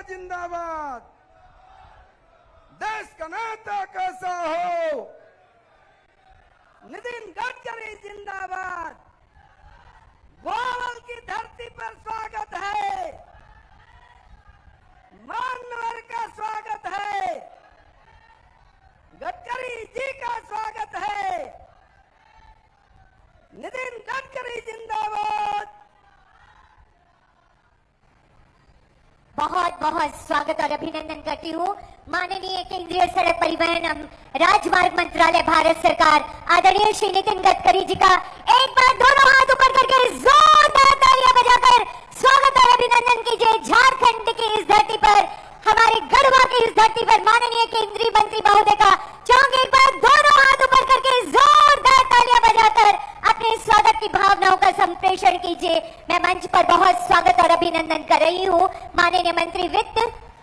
जिंदाबाद। देश का नेता कैसा हो, नितिन गडकरी जिंदाबाद। ग्वालियर की धरती पर स्वागत है, मानवर का स्वागत है, गडकरी जी का स्वागत है। नितिन गडकरी जिंदाबाद। बहुत बहुत स्वागत और अभिनंदन करती हूँ माननीय केंद्रीय सड़क परिवहन एवं राजमार्ग मंत्रालय भारत सरकार आदरणीय श्री नितिन गडकरी जी का। एक बार दोनों हाथ ऊपर करके जोरदार तालियां बजाकर स्वागत और अभिनंदन कीजिए। झारखंड की इस धरती पर, हमारे गढ़वा की इस धरती पर माननीय केंद्रीय मंत्री महोदय का चाहूंगी एक बार दोनों हाथ ऊपर करके जोरदार तालियां बजाकर अपने स्वागत की भावनाओं का संप्रेषण कीजिए। मैं मंच पर बहुत स्वागत और अभिनंदन कर रही हूँ माननीय मंत्री वित्त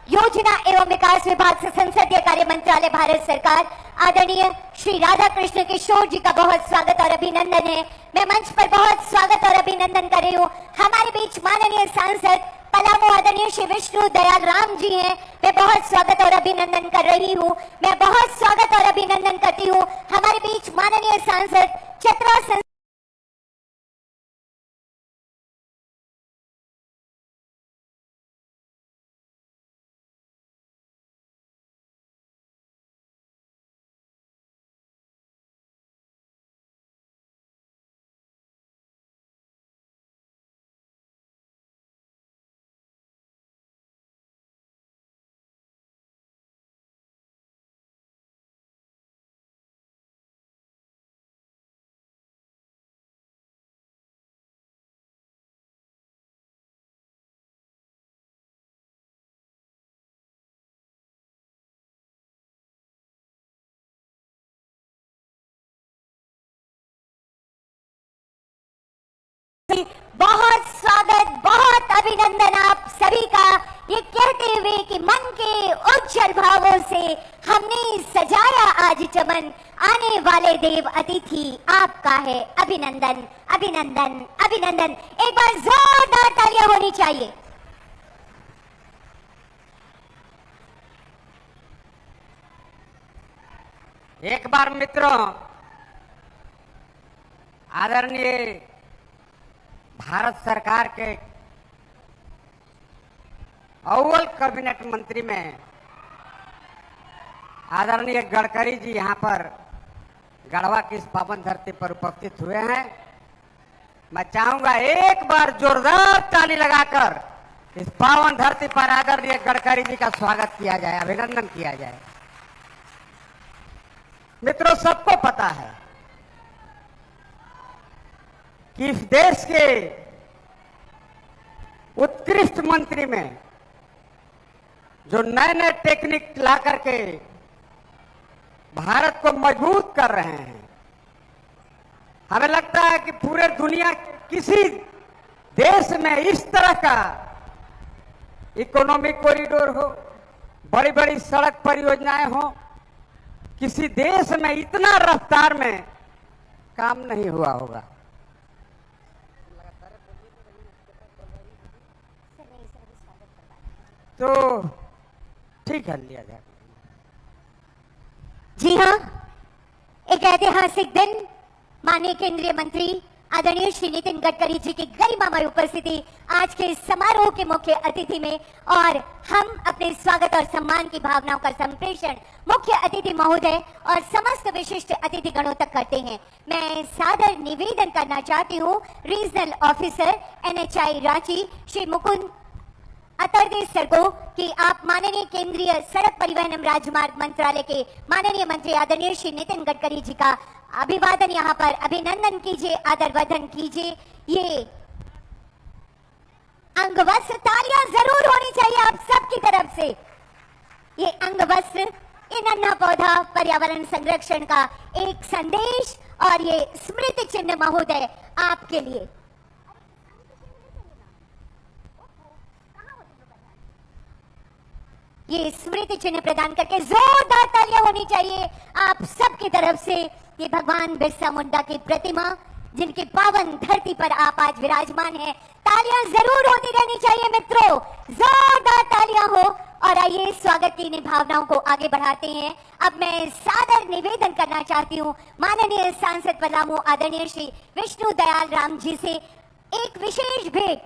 योजना एवं विकास विभाग से संसदीय कार्य मंत्रालय भारत सरकार आदरणीय श्री राधा कृष्ण किशोर जी का बहुत स्वागत और अभिनंदन है। मैं मंच पर बहुत स्वागत और अभिनंदन कर रही हूँ। हमारे बीच माननीय सांसद पलामू आदरणीय श्री विष्णु दयाल राम जी हैं। मैं बहुत स्वागत और अभिनंदन कर रही हूँ। मैं बहुत स्वागत और अभिनंदन करती हूँ हमारे बीच माननीय सांसद चतरा बहुत स्वागत, बहुत अभिनंदन आप सभी का, ये कहते हुए कि मन के उज्जवल भावों से हमने सजाया आज चमन, आने वाले देव अतिथि आपका है अभिनंदन अभिनंदन अभिनंदन। एक बार जोरदार तालियां होनी चाहिए। एक बार मित्रों, आदरणीय भारत सरकार के अव्वल कैबिनेट मंत्री में आदरणीय गडकरी जी यहाँ पर गढ़वा की इस पावन धरती पर उपस्थित हुए हैं। मैं चाहूंगा एक बार जोरदार ताली लगाकर इस पावन धरती पर आदरणीय गडकरी जी का स्वागत किया जाए, अभिनंदन किया जाए। मित्रों, सबको पता है कि इस देश के उत्कृष्ट मंत्री में जो नए नए टेक्निक ला करके भारत को मजबूत कर रहे हैं, हमें लगता है कि पूरे दुनिया किसी देश में इस तरह का इकोनॉमिक कॉरिडोर हो, बड़ी बड़ी सड़क परियोजनाएं हो, किसी देश में इतना रफ्तार में काम नहीं हुआ होगा। तो ठीक है, लिया जाए। जी हाँ, एक ऐतिहासिक दिन, माननीय केंद्रीय मंत्री आदरणीय श्री नितिन गडकरी जी की गरिमामय उपस्थिति आज के इस समारोह के मुख्य अतिथि में, और हम अपने स्वागत और सम्मान की भावनाओं का संप्रेषण मुख्य अतिथि महोदय और समस्त विशिष्ट अतिथि गणों तक करते हैं। मैं सादर निवेदन करना चाहती हूँ regional officer NHAI Ranchi Shri Mukund Atarde sir को कि आप माननीय केंद्रीय सड़क परिवहन एवं राजमार्ग मंत्रालय के माननीय मंत्री आदरणीय श्री नितिन गडकरी जी का अभिवादन यहाँ पर अभिनंदन कीजिए, आदरवर्धन कीजिए। ये अंगवस्त्र, तालियां जरूर होनी चाहिए आप सबकी तरफ से। ये अंगवस्त्र, ये नन्हा पौधा पर्यावरण संरक्षण का एक संदेश, और ये स्मृति चिन्ह महोदय आपके लिए। ये स्मृति चिन्ह प्रदान करके जोरदार तालियां होनी चाहिए आप सबकी तरफ से। ये भगवान बिरसा मुंडा की प्रतिमा, जिनकी पावन धरती पर आप आज विराजमान हैं, तालियां जरूर होती रहनी चाहिए मित्रों, जोरदार तालियां हो और आइए स्वागत की इन भावनाओं को आगे बढ़ाते हैं। अब मैं सादर निवेदन करना चाहती हूँ माननीय सांसद पलामू आदरणीय श्री विष्णु दयाल राम जी से एक विशेष भेंट।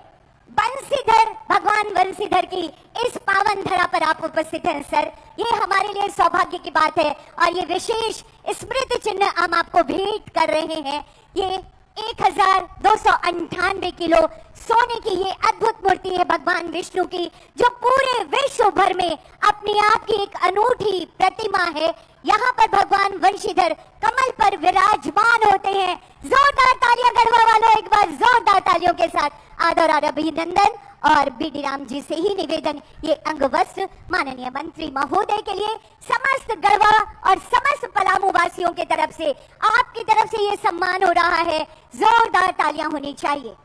बंसीधर भगवान बंसीधर की इस पावन धरा पर आप उपस्थित हैं सर, ये हमारे लिए सौभाग्य की बात है और ये विशेष स्मृति चिन्ह हम आपको भेंट कर रहे हैं। ये 1298 किलो सोने की ये अद्भुत मूर्ति है भगवान विष्णु की, जो पूरे विश्व भर में अपने आप की एक अनूठी प्रतिमा है। यहाँ पर भगवान वंशीधर कमल पर विराजमान होते हैं। जोरदार तालियां गढ़वा वालों, एक बार जोरदार तालियों के साथ आदर और अभिनंदन। और बीडी राम जी से ही निवेदन, ये अंग वस्त्र माननीय मंत्री महोदय के लिए समस्त गढ़वा और समस्त पलामू वासियों की तरफ से, आपकी तरफ से ये सम्मान हो रहा है। जोरदार तालियां होनी चाहिए।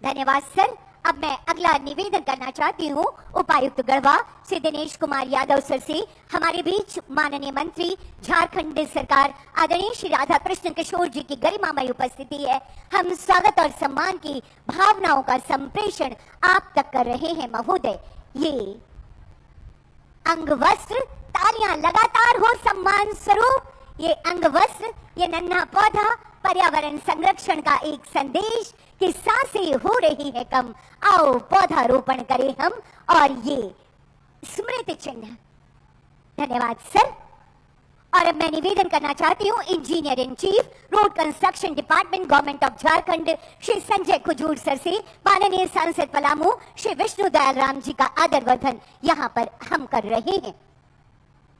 धन्यवाद सर। अब मैं अगला निवेदन करना चाहती हूँ उपायुक्त गढ़वा श्री दिनेश कुमार यादव सर से। हमारे बीच माननीय मंत्री झारखंड सरकार आदरणीय श्री राधा कृष्ण किशोर जी की गरिमामय उपस्थिति है। हम स्वागत और सम्मान की भावनाओं का संप्रेषण आप तक कर रहे हैं महोदय। ये अंग वस्त्र, तालियां लगातार हो सम्मान स्वरूप। ये अंग वस्त्र, ये नन्हा पौधा पर्यावरण संरक्षण का एक संदेश कि सांसें हो रही है कम, आओ पौधारोपण करें हम। और ये स्मृति चिन्ह। धन्यवाद सर। और अब मैं निवेदन करना चाहती हूँ engineer in chief road construction department government of Jharkhand Shri Sanjay Khujur sir से माननीय सांसद पलामू श्री विष्णु दयाल राम जी का आदर वर्धन यहाँ पर हम कर रहे हैं।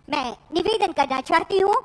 मैं निवेदन करना चाहती हूँ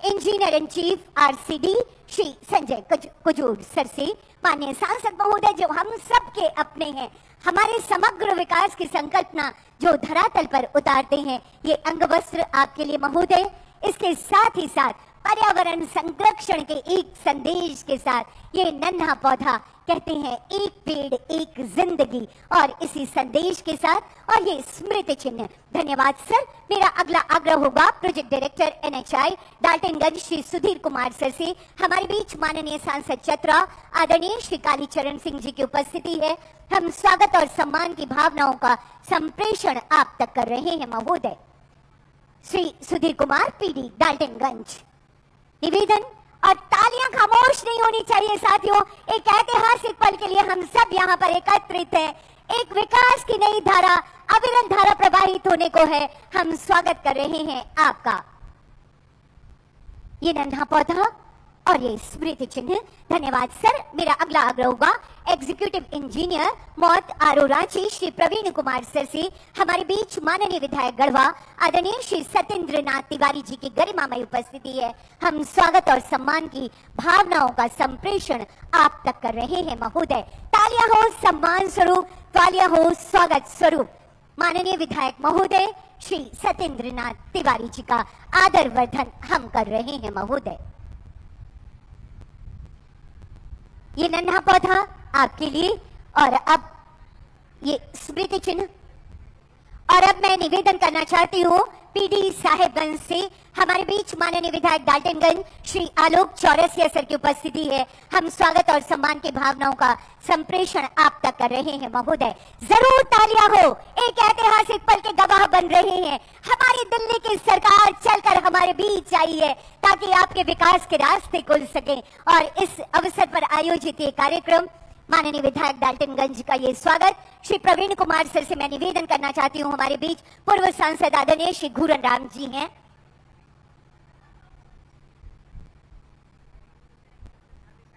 engineer in chief RCD Shri Sanjay Kujur sir से, माननीय सांसद महोदय जो हम सब के अपने हैं, हमारे समग्र विकास की संकल्पना जो धरातल पर उतारते हैं, ये अंग वस्त्र आपके लिए महोदय। इसके साथ ही साथ पर्यावरण संरक्षण के एक संदेश के साथ ये नन्हा पौधा, कहते हैं एक पेड़ एक जिंदगी, और इसी संदेश के साथ और ये स्मृति चिन्ह। धन्यवाद सर। मेरा अगला आग्रह होगा project director NHAI Daltonganj Shri Sudhir Kumar sir से। हमारे बीच माननीय सांसद चतरा आदरणीय श्री कालीचरण सिंह जी की उपस्थिति है। हम स्वागत और सम्मान की भावनाओं का संप्रेषण आप तक कर रहे हैं महोदय। श्री सुधीर कुमार पीडी डाल्टनगंज। निवेदन और तालियां खामोश नहीं होनी चाहिए साथियों। एक ऐतिहासिक पल के लिए हम सब यहाँ पर एकत्रित हैं। एक विकास की नई धारा, अविरल धारा प्रवाहित होने को है। हम स्वागत कर रहे हैं आपका। ये नन्हा पौधा और ये स्मृति चिन्ह। धन्यवाद सर। मेरा अगला आग्रह होगा एग्जीक्यूटिव इंजीनियर मौत आरो रांची श्री प्रवीण कुमार सर से। हमारे बीच माननीय विधायक गढ़वा आदरणीय श्री सत्येंद्र नाथ तिवारी जी की गरिमामय उपस्थिति है। हम स्वागत और सम्मान की भावनाओं का संप्रेषण आप तक कर रहे हैं महोदय। तालियां हो सम्मान स्वरूप, तालियां हो स्वागत स्वरूप। माननीय विधायक महोदय श्री सत्येंद्र नाथ तिवारी जी का आदर वर्धन हम कर रहे हैं महोदय। ये नन्हा पौधा आपके लिए और अब ये स्मृति चिन्ह। और अब मैं निवेदन करना चाहती हूँ पीडी साहेबगंज से। हमारे बीच माननीय विधायक डाल्टनगंज श्री आलोक चौरसिया सर की उपस्थिति है। हम स्वागत और सम्मान की भावनाओं का संप्रेषण आप तक कर रहे हैं महोदय। जरूर तालियां हो, एक ऐतिहासिक पल के गवाह बन रहे हैं। हमारी दिल्ली की सरकार चलकर हमारे बीच आई है ताकि आपके विकास के रास्ते खुल सके। और इस अवसर पर आयोजित ये कार्यक्रम, माननीय विधायक डाल्टनगंज का ये स्वागत श्री प्रवीण कुमार सर से मैं निवेदन करना चाहती हूँ। हमारे बीच पूर्व सांसद आदरणीय श्री घूरन राम जी हैं।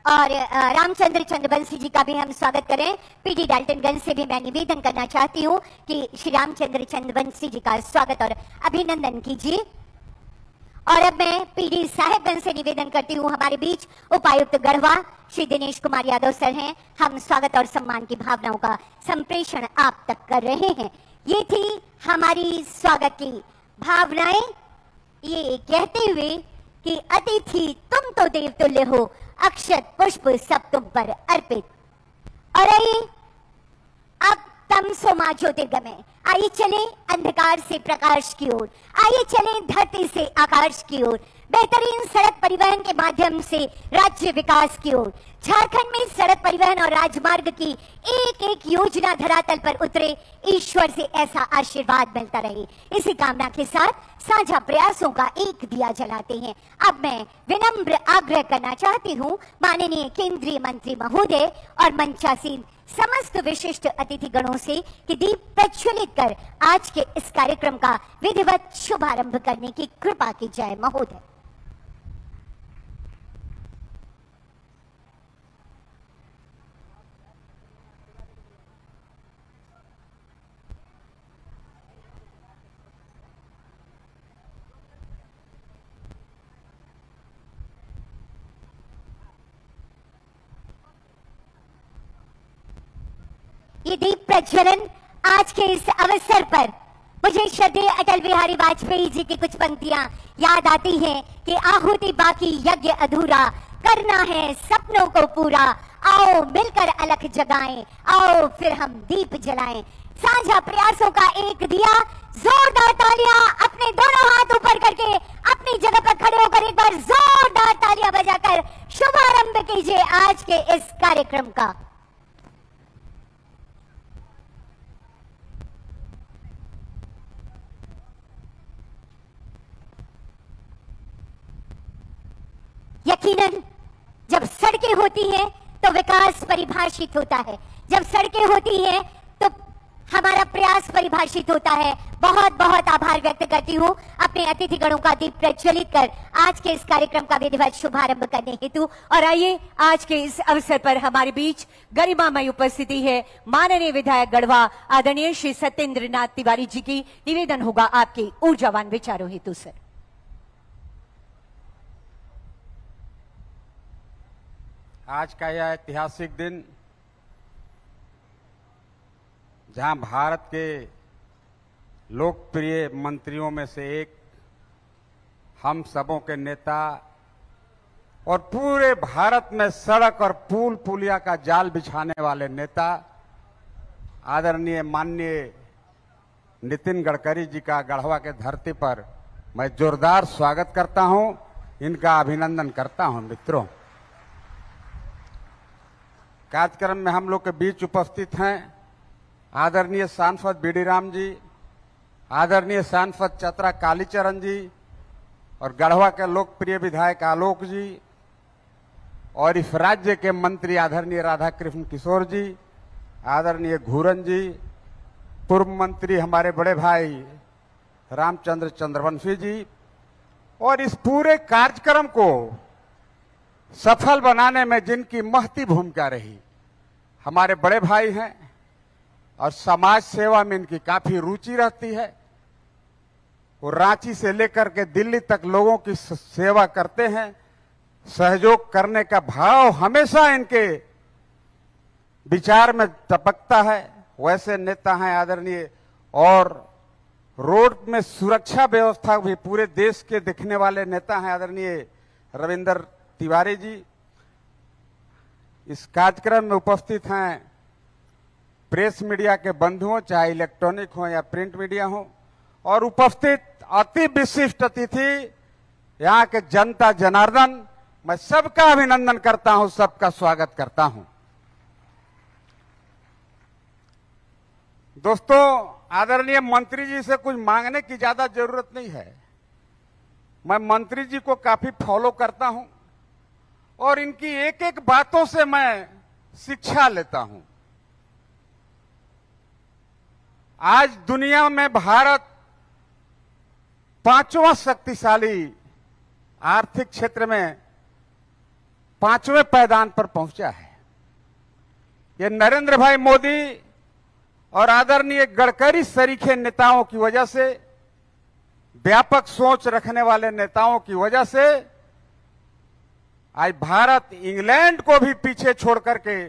और रामचंद्र चंद्रवंशी जी का भी हम स्वागत करें। पीडी डाल्टनगंज से भी मैं निवेदन करना चाहती हूँ कि श्री रामचंद्र चंद्रवंशी जी का स्वागत और अभिनंदन कीजिए। और अब मैं पीडी साहेबगंज से निवेदन करती हूँ। हमारे बीच उपायुक्त गढ़वा श्री दिनेश कुमार यादव सर हैं। हम स्वागत और सम्मान की भावनाओं का संप्रेषण आप तक कर रहे हैं। ये थी हमारी स्वागत की भावनाएं, ये कहते हुए कि अतिथि तुम तो देवतुल्य हो, अक्षत पुष्प सब तुम पर अर्पित। और अब तमसो मां ज्योतिर्गमय, आइए चले अंधकार से प्रकाश की ओर, आइए चले धरती से आकाश की ओर, बेहतरीन सड़क परिवहन के माध्यम से राज्य विकास की ओर। झारखंड में सड़क परिवहन और राजमार्ग की एक एक योजना धरातल पर उतरे, ईश्वर से ऐसा आशीर्वाद मिलता रहे, इसी कामना के साथ साझा प्रयासों का एक दिया जलाते हैं। अब मैं विनम्र आग्रह करना चाहती हूँ माननीय केंद्रीय मंत्री महोदय और मंचासीन समस्त विशिष्ट अतिथि गणों से कि दीप प्रज्वलित कर आज के इस कार्यक्रम का विधिवत शुभारंभ करने की कृपा की जाए। महोदय। ये दीप प्रज्वलन आज के इस अवसर पर मुझे श्रद्धेय अटल बिहारी वाजपेयी जी की कुछ पंक्तियां याद आती हैं कि आहुति बाकी यज्ञ अधूरा, करना है सपनों को पूरा, आओ मिलकर अलख जगाएं, आओ फिर हम दीप जलाएं। साझा प्रयासों का एक दिया, जोरदार तालियां अपने दोनों हाथ ऊपर करके अपनी जगह पर खड़े होकर एक बार जोरदार तालियां बजाकर शुभारंभ कीजिए आज के इस कार्यक्रम का। यकीनन जब सड़कें होती हैं तो विकास परिभाषित होता है, जब सड़कें होती हैं तो हमारा प्रयास परिभाषित होता है। बहुत बहुत आभार व्यक्त करती हूँ अपने अतिथिगणों का दीप प्रज्वलित कर आज के इस कार्यक्रम का विधिवत शुभारंभ करने हेतु। और आइए आज के इस अवसर पर हमारे बीच गरिमामय उपस्थिति है माननीय विधायक गढ़वा आदरणीय श्री सत्येंद्र नाथ तिवारी जी की। निवेदन होगा आपके ऊर्जावान विचारों हेतु। सर आज का यह ऐतिहासिक दिन जहां भारत के लोकप्रिय मंत्रियों में से एक, हम सबों के नेता और पूरे भारत में सड़क और पुल पुलिया का जाल बिछाने वाले नेता आदरणीय माननीय नितिन गडकरी जी का गढ़वा के धरती पर मैं जोरदार स्वागत करता हूं, इनका अभिनंदन करता हूं। मित्रों, कार्यक्रम में हम लोग के बीच उपस्थित हैं आदरणीय सांसद बीडी राम जी, आदरणीय सांसद चतरा कालीचरण जी और गढ़वा के लोकप्रिय विधायक आलोक जी और इस राज्य के मंत्री आदरणीय राधा कृष्ण किशोर जी, आदरणीय घूरन जी, पूर्व मंत्री हमारे बड़े भाई रामचंद्र चंद्रवंशी जी, और इस पूरे कार्यक्रम को सफल बनाने में जिनकी महती भूमिका रही हमारे बड़े भाई हैं और समाज सेवा में इनकी काफी रुचि रहती है। वो रांची से लेकर के दिल्ली तक लोगों की सेवा करते हैं, सहयोग करने का भाव हमेशा इनके विचार में टपकता है। वैसे नेता हैं आदरणीय, और रोड में सुरक्षा व्यवस्था भी पूरे देश के देखने वाले नेता हैं आदरणीय रविंद्र तिवारी जी। इस कार्यक्रम में उपस्थित हैं प्रेस मीडिया के बंधुओं, चाहे इलेक्ट्रॉनिक हो या प्रिंट मीडिया हो, और उपस्थित अति विशिष्ट अतिथि यहाँ के जनता जनार्दन, मैं सबका अभिनंदन करता हूं, सबका स्वागत करता हूं। दोस्तों, आदरणीय मंत्री जी से कुछ मांगने की ज्यादा जरूरत नहीं है। मैं मंत्री जी को काफी फॉलो करता हूं और इनकी एक एक बातों से मैं शिक्षा लेता हूं। आज दुनिया में भारत 5वां शक्तिशाली आर्थिक क्षेत्र में 5वें पायदान पर पहुंचा है। ये नरेंद्र भाई मोदी और आदरणीय गडकरी सरीखे नेताओं की वजह से, व्यापक सोच रखने वाले नेताओं की वजह से आज भारत इंग्लैंड को भी पीछे छोड़ करके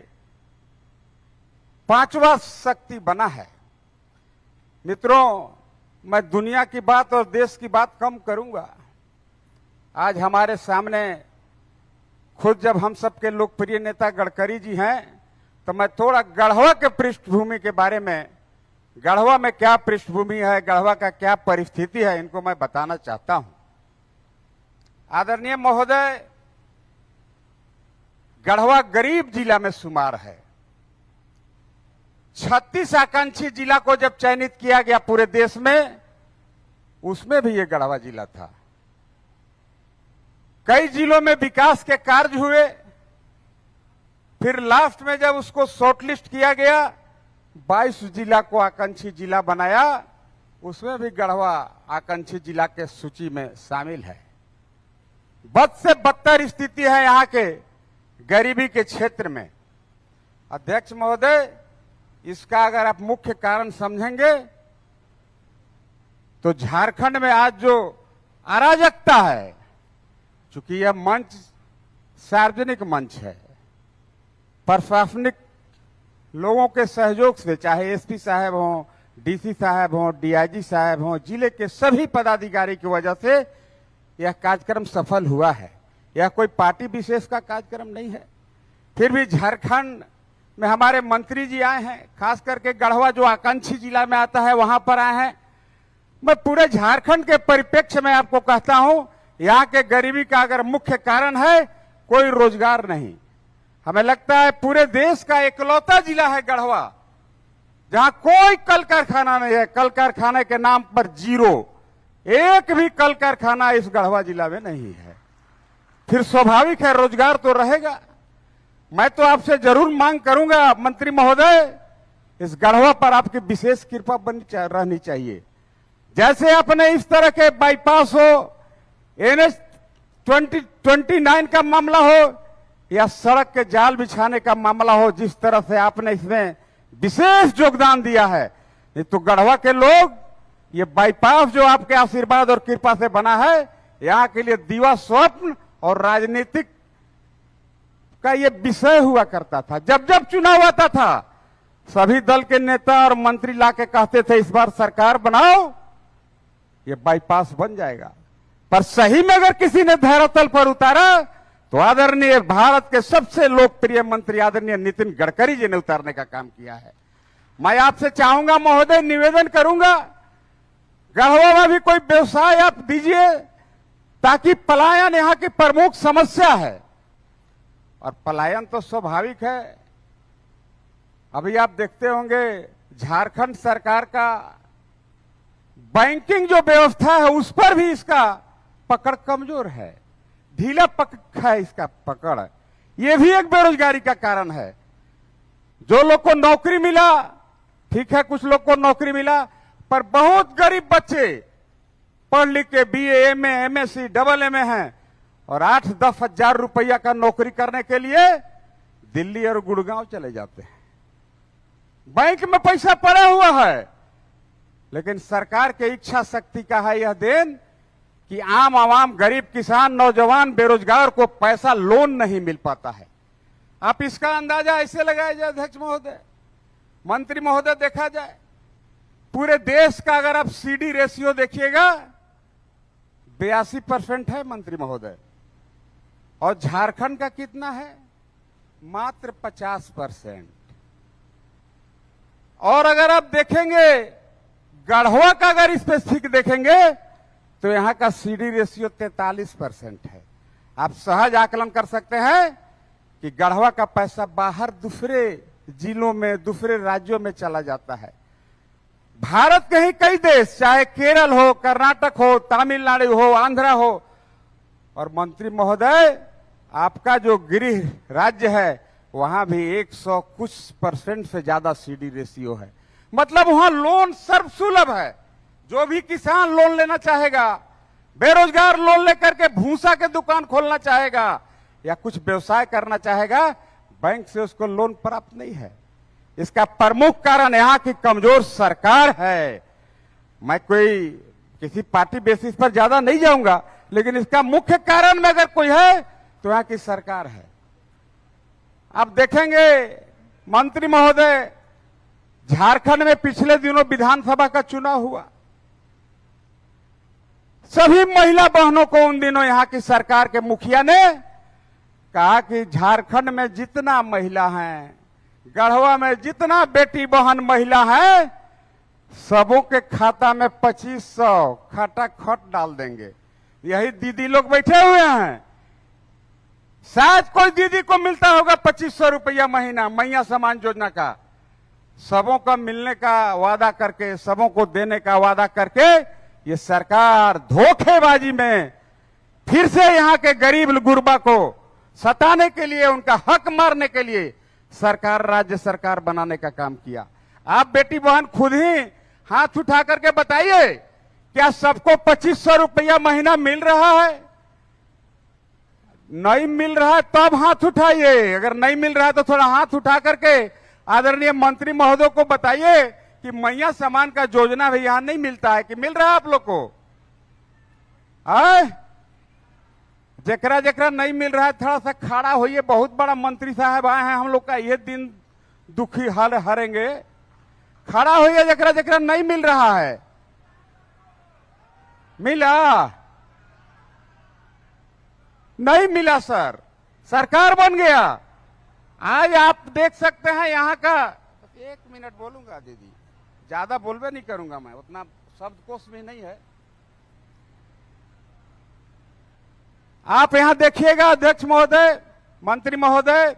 5वां शक्ति बना है। मित्रों, मैं दुनिया की बात और देश की बात कम करूंगा। आज हमारे सामने खुद जब हम सबके लोकप्रिय नेता गडकरी जी हैं, तो मैं थोड़ा गढ़वा के पृष्ठभूमि के बारे में गढ़वा में क्या पृष्ठभूमि है, गढ़वा का क्या परिस्थिति है, इनको मैं बताना चाहता हूं। आदरणीय महोदय, गढ़वा गरीब जिला में शुमार है। 36 आकांक्षी जिला को जब चयनित किया गया पूरे देश में, उसमें भी ये गढ़वा जिला था। कई जिलों में विकास के कार्य हुए, फिर लास्ट में जब उसको शॉर्टलिस्ट किया गया, 22 जिला को आकांक्षी जिला बनाया, उसमें भी गढ़वा आकांक्षी जिला के सूची में शामिल है। बद से बदतर स्थिति है यहां के गरीबी के क्षेत्र में। अध्यक्ष महोदय, इसका अगर आप मुख्य कारण समझेंगे तो झारखंड में आज जो अराजकता है, चूंकि यह मंच सार्वजनिक मंच है, प्रशासनिक लोगों के सहयोग से, चाहे एसपी साहब हों, डीसी साहब हों, डीआईजी साहब हों, जिले के सभी पदाधिकारी की वजह से यह कार्यक्रम सफल हुआ है। यह कोई पार्टी विशेष का कार्यक्रम नहीं है। फिर भी झारखंड में हमारे मंत्री जी आए हैं, खास करके गढ़वा जो आकांक्षी जिला में आता है वहां पर आए हैं। मैं पूरे झारखंड के परिप्रेक्ष्य में आपको कहता हूं, यहाँ के गरीबी का अगर मुख्य कारण है कोई रोजगार नहीं। हमें लगता है पूरे देश का इकलौता जिला है गढ़वा जहां कोई कल कारखाना नहीं है। कल कारखाने के नाम पर जीरो, एक भी कल कारखाना इस गढ़वा जिला में नहीं है। फिर स्वाभाविक है रोजगार तो रहेगा। मैं तो आपसे जरूर मांग करूंगा मंत्री महोदय, इस गढ़वा पर आपकी विशेष कृपा रहनी चाहिए। जैसे अपने इस तरह के बाईपास हो, NH 29 का मामला हो, या सड़क के जाल बिछाने का मामला हो, जिस तरह से आपने इसमें विशेष योगदान दिया है, ये तो गढ़वा के लोग, ये बाईपास जो आपके आशीर्वाद और कृपा से बना है, यहाँ के लिए दीवा स्वप्न और राजनीतिक का ये विषय हुआ करता था। जब जब चुनाव आता था, सभी दल के नेता और मंत्री लाके कहते थे इस बार सरकार बनाओ, ये बाईपास बन जाएगा। पर सही में अगर किसी ने धरातल पर उतारा तो आदरणीय भारत के सबसे लोकप्रिय मंत्री आदरणीय नितिन गडकरी जी ने उतारने का काम किया है। मैं आपसे चाहूंगा महोदय, निवेदन करूंगा, गढ़वा में भी कोई व्यवसाय आप दीजिए, ताकि पलायन यहां की प्रमुख समस्या है। और पलायन तो स्वाभाविक है। अभी आप देखते होंगे झारखंड सरकार का बैंकिंग जो व्यवस्था है उस पर भी इसका पकड़ कमजोर है, ढीला पकड़ है इसका पकड़। यह भी एक बेरोजगारी का कारण है। जो लोग को नौकरी मिला, ठीक है, कुछ लोग को नौकरी मिला, पर बहुत गरीब बच्चे पढ़ लिख के BA, MA, MSc, AA हैं और 8-10 हजार रुपया का नौकरी करने के लिए दिल्ली और गुड़गांव चले जाते हैं। बैंक में पैसा पड़ा हुआ है, लेकिन सरकार के इच्छा शक्ति का है यह देन कि आम आवाम, गरीब किसान, नौजवान, बेरोजगार को पैसा लोन नहीं मिल पाता है। आप इसका अंदाजा ऐसे लगाया जाए अध्यक्ष महोदय, मंत्री महोदय, देखा जाए पूरे देश का अगर आप CD रेशियो देखिएगा 82% है मंत्री महोदय, और झारखंड का कितना है? मात्र 50%। और अगर आप देखेंगे गढ़वा का अगर स्पेसिफिक देखेंगे तो यहां का CD रेशियो 43% है। आप सहज आकलन कर सकते हैं कि गढ़वा का पैसा बाहर दूसरे जिलों में, दूसरे राज्यों में चला जाता है। भारत के ही कई देश, चाहे केरल हो, कर्नाटक हो, तमिलनाडु हो, आंध्रा हो, और मंत्री महोदय आपका जो गृह राज्य है वहां भी 100% से ज्यादा CD रेशियो है। मतलब वहां लोन सर्वसुलभ है। जो भी किसान लोन लेना चाहेगा, बेरोजगार लोन लेकर के भूसा के दुकान खोलना चाहेगा या कुछ व्यवसाय करना चाहेगा, बैंक से उसको लोन प्राप्त नहीं है। इसका प्रमुख कारण यहाँ की कमजोर सरकार है। मैं कोई किसी पार्टी बेसिस पर ज्यादा नहीं जाऊंगा, लेकिन इसका मुख्य कारण में अगर कोई है तो यहाँ की सरकार है। आप देखेंगे मंत्री महोदय, झारखंड में पिछले दिनों विधानसभा का चुनाव हुआ। सभी महिला बहनों को उन दिनों यहां की सरकार के मुखिया ने कहा कि झारखंड में जितना महिला हैं, गढ़वा में जितना बेटी बहन महिला हैं, सबों के खाता में 2500 खटाखट डाल देंगे। यही दीदी लोग बैठे हुए हैं। शायद कोई दीदी को मिलता होगा 2500 रुपया महीना मैया सम्मान योजना का। सबों का मिलने का वादा करके, सबों को देने का वादा करके ये सरकार धोखेबाजी में फिर से यहाँ के गरीब गुरबा को सताने के लिए, उनका हक मारने के लिए सरकार राज्य सरकार बनाने का काम किया। आप बेटी बहन खुद ही हाथ उठा करके बताइए, क्या सबको 2500 रुपया महीना मिल रहा है? नहीं मिल रहा है तब हाथ उठाइए। अगर नहीं मिल रहा है तो थोड़ा हाथ उठा करके आदरणीय मंत्री महोदय को बताइए कि मैया सम्मान का योजना भी यहां नहीं मिलता है कि मिल रहा है आप लोग को? जकरा जकरा नहीं मिल रहा है थोड़ा सा खड़ा होइए। बहुत बड़ा मंत्री साहब आए हैं, हम लोग का ये दिन दुखी हाल हरेंगे। खड़ा होइए जकरा जकरा नहीं मिल रहा है। मिला? नहीं मिला सर, सरकार बन गया। आज आप देख सकते हैं यहाँ का, 1 मिनट बोलूंगा दीदी, ज्यादा बोलबे नहीं करूंगा मैं, उतना शब्दकोश में नहीं है। आप यहां देखिएगा अध्यक्ष महोदय, मंत्री महोदय,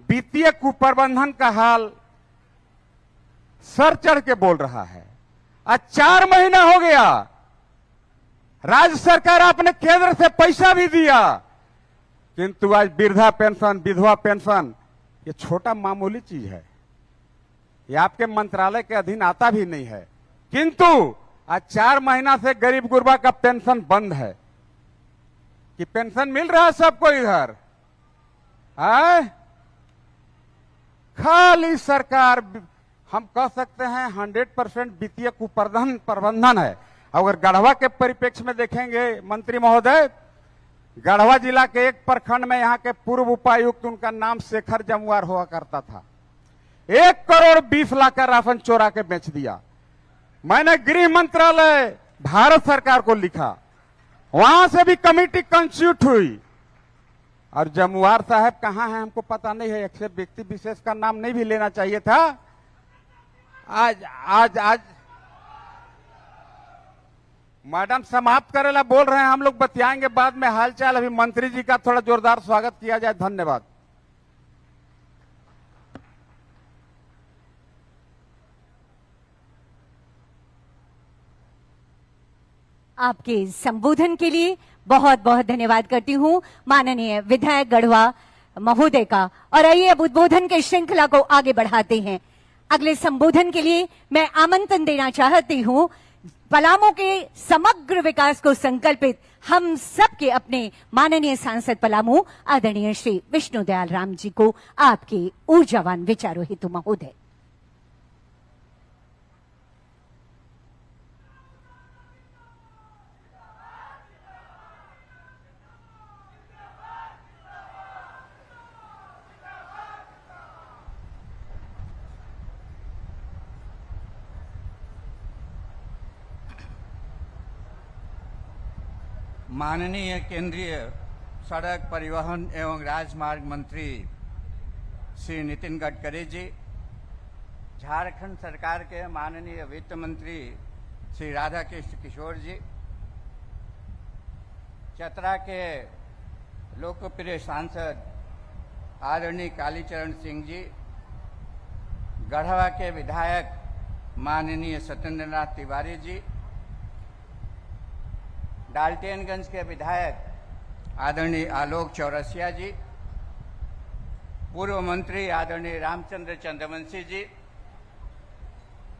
वित्तीय कुप्रबंधन का हाल सर चढ़ के बोल रहा है। आज 4 महीना हो गया, राज्य सरकार आपने केंद्र से पैसा भी दिया, किंतु आज वृद्धा पेंशन, विधवा पेंशन ये छोटा मामूली चीज है, ये आपके मंत्रालय के अधीन आता भी नहीं है। किंतु आज 4 महीना से गरीब गुरबा का पेंशन बंद है। कि पेंशन मिल रहा है सबको इधर? खाली सरकार, हम कह सकते हैं 100% वित्तीय कुप्रबंधन है। अगर गढ़वा के परिप्रेक्ष्य में देखेंगे मंत्री महोदय, गढ़वा जिला के एक प्रखंड में यहाँ के पूर्व उपायुक्त, उनका नाम शेखर जमुआर हुआ करता था, 1 करोड़ 20 लाख का राशन चोरा के बेच दिया। मैंने गृह मंत्रालय भारत सरकार को लिखा, वहां से भी कमेटी कंस्टिट्यूट हुई, और जमुआर साहब कहां है हमको पता नहीं है। एक व्यक्ति विशेष का नाम नहीं भी लेना चाहिए था। आज मैडम समाप्त करेला बोल रहे हैं, हम लोग बतियाएंगे बाद में हालचाल। अभी मंत्री जी का थोड़ा जोरदार स्वागत किया जाए। धन्यवाद। आपके संबोधन के लिए बहुत बहुत धन्यवाद करती हूँ माननीय विधायक गढ़वा महोदय का। और आइए अब उद्बोधन के श्रृंखला को आगे बढ़ाते हैं। अगले संबोधन के लिए मैं आमंत्रण देना चाहती हूँ पलामू के समग्र विकास को संकल्पित हम सब के अपने माननीय सांसद पलामू आदरणीय श्री विष्णुदयाल राम जी को, आपके ऊर्जावान विचारों हेतु महोदय। माननीय केंद्रीय सड़क परिवहन एवं राजमार्ग मंत्री श्री नितिन गडकरी जी, झारखंड सरकार के माननीय वित्त मंत्री श्री राधाकृष्ण किशोर जी, चतरा के लोकप्रिय सांसद आदरणीय कालीचरण सिंह जी, गढ़वा के विधायक माननीय सत्येंद्रनाथ तिवारी जी, डाल्टनगंज के विधायक आदरणीय आलोक चौरसिया जी, पूर्व मंत्री आदरणीय रामचंद्र चंद्रवंशी जी,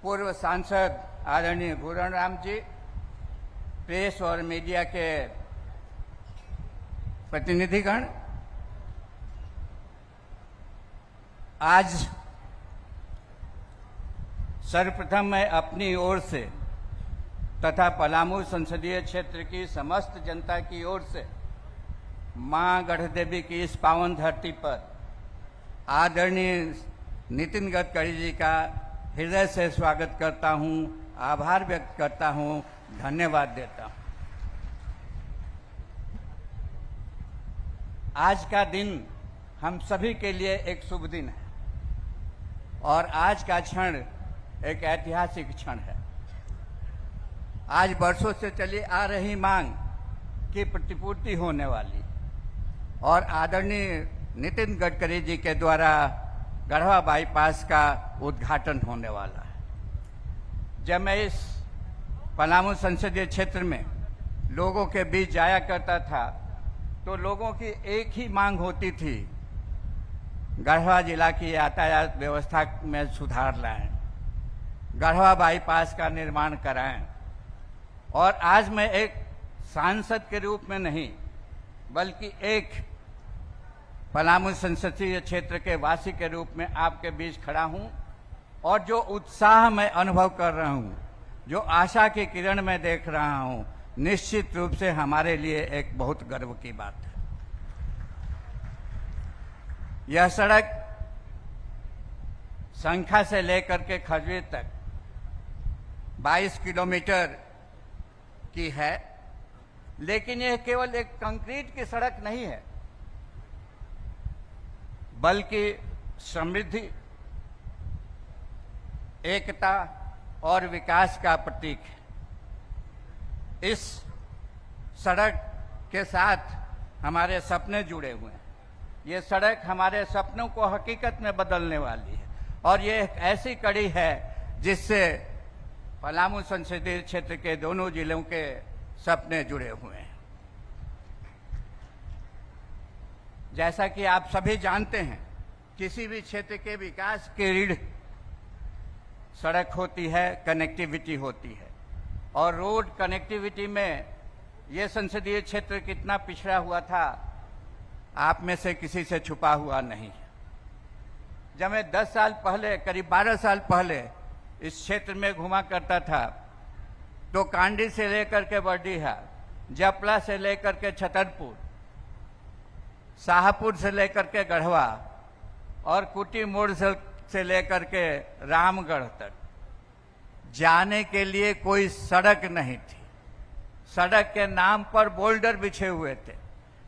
पूर्व सांसद आदरणीय भूरण राम जी, प्रेस और मीडिया के प्रतिनिधिगण, आज सर्वप्रथम मैं अपनी ओर से तथा पलामू संसदीय क्षेत्र की समस्त जनता की ओर से मां गढ़देवी की इस पावन धरती पर आदरणीय नितिन गडकरी जी का हृदय से स्वागत करता हूं, आभार व्यक्त करता हूं, धन्यवाद देता हूं। आज का दिन हम सभी के लिए एक शुभ दिन है और आज का क्षण एक ऐतिहासिक क्षण है। आज वर्षों से चली आ रही मांग की प्रतिपूर्ति होने वाली और आदरणीय नितिन गडकरी जी के द्वारा गढ़वा बाईपास का उद्घाटन होने वाला है। जब मैं इस पलामू संसदीय क्षेत्र में लोगों के बीच जाया करता था तो लोगों की एक ही मांग होती थी, गढ़वा जिला की यातायात व्यवस्था में सुधार लाएं, गढ़वा बाईपास का निर्माण कराएं। और आज मैं एक सांसद के रूप में नहीं बल्कि एक पलामू संसदीय क्षेत्र के वासी के रूप में आपके बीच खड़ा हूं और जो उत्साह मैं अनुभव कर रहा हूं, जो आशा की किरण में देख रहा हूं, निश्चित रूप से हमारे लिए एक बहुत गर्व की बात है। यह सड़क संख्या से लेकर के खजवीर तक 22 किलोमीटर की है, लेकिन यह केवल एक कंक्रीट की सड़क नहीं है बल्कि समृद्धि, एकता और विकास का प्रतीक है। इस सड़क के साथ हमारे सपने जुड़े हुए हैं। ये सड़क हमारे सपनों को हकीकत में बदलने वाली है और ये एक ऐसी कड़ी है जिससे पलामू संसदीय क्षेत्र के दोनों जिलों के सपने जुड़े हुए हैं। जैसा कि आप सभी जानते हैं, किसी भी क्षेत्र के विकास की रीढ़ सड़क होती है, कनेक्टिविटी होती है। और रोड कनेक्टिविटी में ये संसदीय क्षेत्र कितना पिछड़ा हुआ था, आप में से किसी से छुपा हुआ नहीं है। जब मैं 10 साल पहले, करीब 12 साल पहले इस क्षेत्र में घुमा करता था तो कांडी से लेकर के बरडीहा, जपला से लेकर के छतरपुर, शाहपुर से लेकर के गढ़वा और कुटी मोड़ से लेकर के रामगढ़ तक जाने के लिए कोई सड़क नहीं थी। सड़क के नाम पर बोल्डर बिछे हुए थे।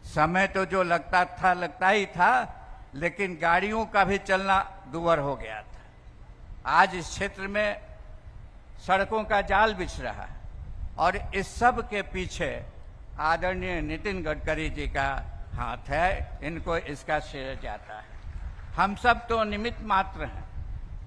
समय तो जो लगता ही था, लेकिन गाड़ियों का भी चलना दूभर हो गया था। आज इस क्षेत्र में सड़कों का जाल बिछ रहा है और इस सब के पीछे आदरणीय नितिन गडकरी जी का हाथ है। इनको इसका श्रेय जाता है। हम सब तो निमित्त मात्र हैं,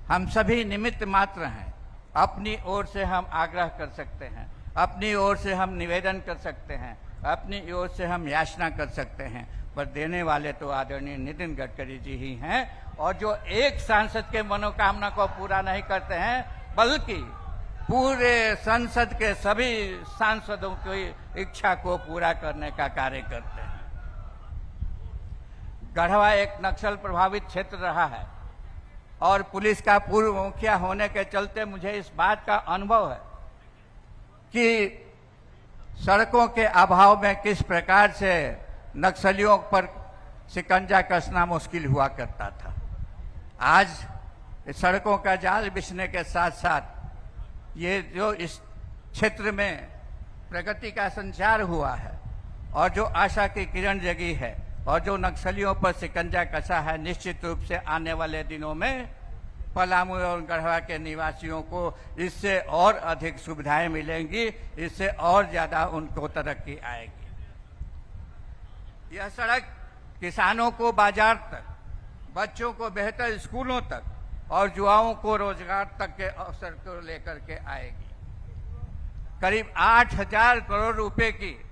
हम सभी निमित्त मात्र हैं। अपनी ओर से हम आग्रह कर सकते हैं, अपनी ओर से हम निवेदन कर सकते हैं, अपनी ओर से हम याचना कर सकते हैं, पर देने वाले तो आदरणीय नितिन गडकरी जी ही हैं। और जो एक सांसद के मनोकामना को पूरा नहीं करते हैं, बल्कि पूरे संसद के सभी सांसदों की इच्छा को पूरा करने का कार्य करते हैं। गढ़वा एक नक्सल प्रभावित क्षेत्र रहा है और पुलिस का पूर्व मुखिया होने के चलते मुझे इस बात का अनुभव है कि सड़कों के अभाव में किस प्रकार से नक्सलियों पर शिकंजा कसना मुश्किल हुआ करता था। आज सड़कों का जाल बिछने के साथ साथ ये जो इस क्षेत्र में प्रगति का संचार हुआ है और जो आशा की किरण जगी है और जो नक्सलियों पर शिकंजा कसा है, निश्चित रूप से आने वाले दिनों में पलामू और गढ़वा के निवासियों को इससे और अधिक सुविधाएं मिलेंगी, इससे और ज्यादा उनको तरक्की आएगी। यह सड़क किसानों को बाजार तक, बच्चों को बेहतर स्कूलों तक और युवाओं को रोजगार तक के अवसर को लेकर के आएगी। करीब 8,000 करोड़ रुपए की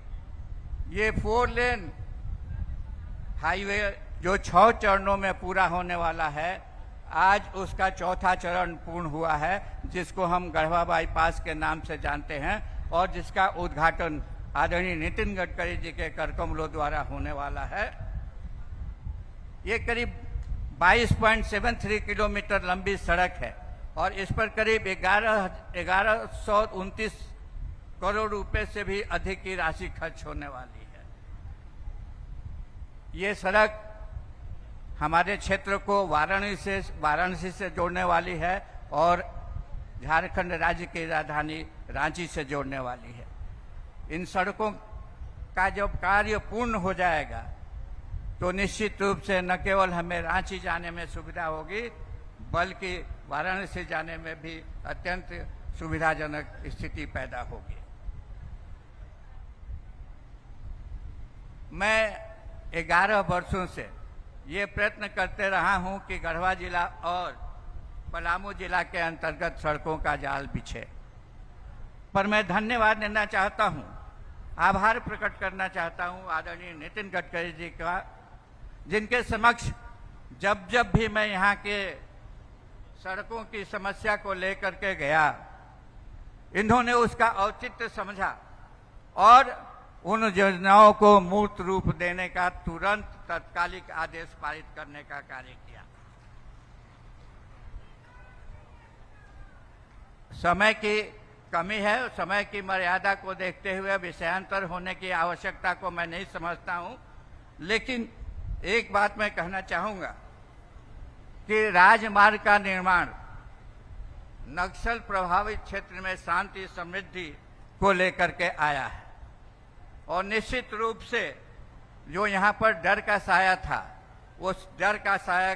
ये 4 लेन हाईवे जो 6 चरणों में पूरा होने वाला है, आज उसका चौथा चरण पूर्ण हुआ है, जिसको हम गढ़वा बाईपास के नाम से जानते हैं और जिसका उद्घाटन आदरणीय नितिन गडकरी जी के करकमलों द्वारा होने वाला है। ये करीब 22.73 किलोमीटर लंबी सड़क है और इस पर करीब 1129 करोड़ रुपए से भी अधिक की राशि खर्च होने वाली है। ये सड़क हमारे क्षेत्र को वाराणसी से जोड़ने वाली है और झारखंड राज्य की राजधानी रांची से जोड़ने वाली है। इन सड़कों का जब कार्य पूर्ण हो जाएगा तो निश्चित रूप से न केवल हमें रांची जाने में सुविधा होगी, बल्कि वाराणसी जाने में भी अत्यंत सुविधाजनक स्थिति पैदा होगी। मैं 11 वर्षों से ये प्रयत्न करते रहा हूं कि गढ़वा जिला और पलामू जिला के अंतर्गत सड़कों का जाल बिछे, पर मैं धन्यवाद देना चाहता हूं, आभार प्रकट करना चाहता हूं आदरणीय नितिन गडकरी जी का, जिनके समक्ष जब जब भी मैं यहाँ के सड़कों की समस्या को लेकर के गया, इन्होंने उसका औचित्य समझा और उन योजनाओं को मूर्त रूप देने का तुरंत तत्कालिक आदेश पारित करने का कार्य किया। समय की कमी है, समय की मर्यादा को देखते हुए विषयांतर होने की आवश्यकता को मैं नहीं समझता हूं, लेकिन एक बात मैं कहना चाहूंगा कि राजमार्ग का निर्माण नक्सल प्रभावित क्षेत्र में शांति समृद्धि को लेकर के आया है और निश्चित रूप से जो यहाँ पर डर का साया था, उस डर का साया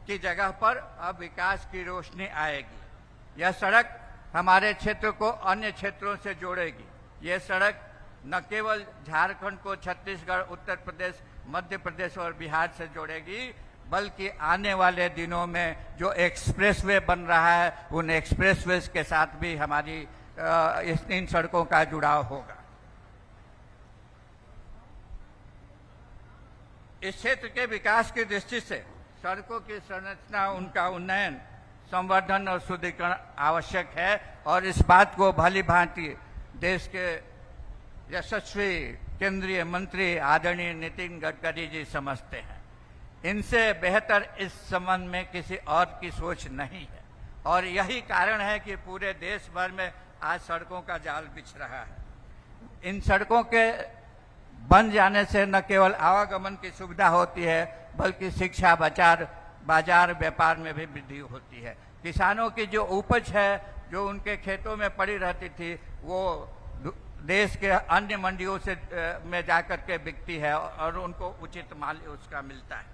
की जगह पर अब विकास की रोशनी आएगी। यह सड़क हमारे क्षेत्र को अन्य क्षेत्रों से जोड़ेगी। यह सड़क न केवल झारखंड को छत्तीसगढ़, उत्तर प्रदेश, मध्य प्रदेश और बिहार से जोड़ेगी, बल्कि आने वाले दिनों में जो एक्सप्रेसवे बन रहा है, उन एक्सप्रेसवे के साथ भी हमारी इन सड़कों का जुड़ाव होगा। इस क्षेत्र के विकास की दृष्टि से सड़कों की संरचना, उनका उन्नयन, संवर्धन और शुद्धिकरण आवश्यक है और इस बात को भली भांति देश के यशस्वी केंद्रीय मंत्री आदरणीय नितिन गडकरी जी समझते हैं। इनसे बेहतर इस संबंध में किसी और की सोच नहीं है और यही कारण है कि पूरे देश भर में आज सड़कों का जाल बिछ रहा है। इन सड़कों के बन जाने से न केवल आवागमन की सुविधा होती है, बल्कि शिक्षा, बाजार, व्यापार में भी वृद्धि होती है। किसानों की जो उपज है, जो उनके खेतों में पड़ी रहती थी, वो देश के अन्य मंडियों से में जाकर के बिकती है और उनको उचित मूल्य उसका मिलता है।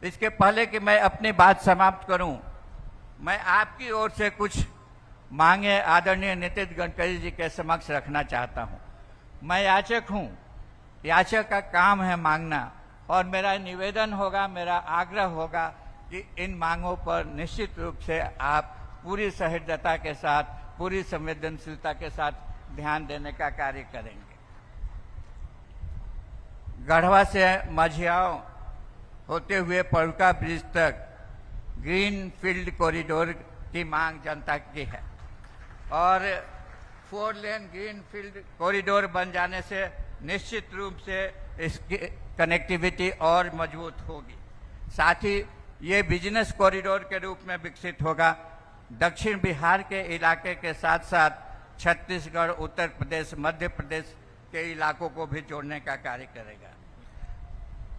इसके पहले कि मैं अपनी बात समाप्त करूं, मैं आपकी ओर से कुछ मांगे आदरणीय नितिन गडकरी जी के समक्ष रखना चाहता हूं। मैं याचक हूं, याचक का काम है मांगना, और मेरा निवेदन होगा, मेरा आग्रह होगा कि इन मांगों पर निश्चित रूप से आप पूरी सहृदयता के साथ, पूरी संवेदनशीलता के साथ ध्यान देने का कार्य करेंगे। गढ़वा से मझियाओं होते हुए परुका ब्रिज तक ग्रीन फील्ड कॉरिडोर की मांग जनता की है और 4 लेन ग्रीन फील्ड कॉरिडोर बन जाने से निश्चित रूप से इसकी कनेक्टिविटी और मजबूत होगी। साथ ही ये बिजनेस कॉरिडोर के रूप में विकसित होगा। दक्षिण बिहार के इलाके के साथ साथ छत्तीसगढ़, उत्तर प्रदेश, मध्य प्रदेश के इलाकों को भी जोड़ने का कार्य करेगा।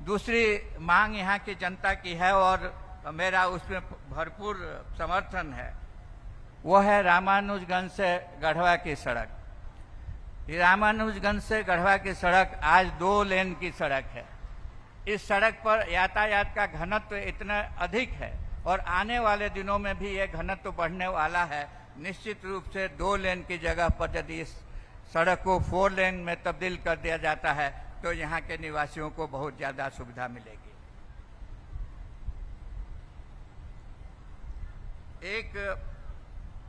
दूसरी मांग यहाँ की जनता की है और मेरा उसमें भरपूर समर्थन है, वो है रामानुजगंज से गढ़वा की सड़क। रामानुजगंज से गढ़वा की सड़क आज 2 लेन की सड़क है। इस सड़क पर यातायात का घनत्व इतना अधिक है और आने वाले दिनों में भी यह घनत्व बढ़ने वाला है। निश्चित रूप से 2 लेन की जगह पर यदि इस सड़क को 4 लेन में तब्दील कर दिया जाता है तो यहाँ के निवासियों को बहुत ज्यादा सुविधा मिलेगी। एक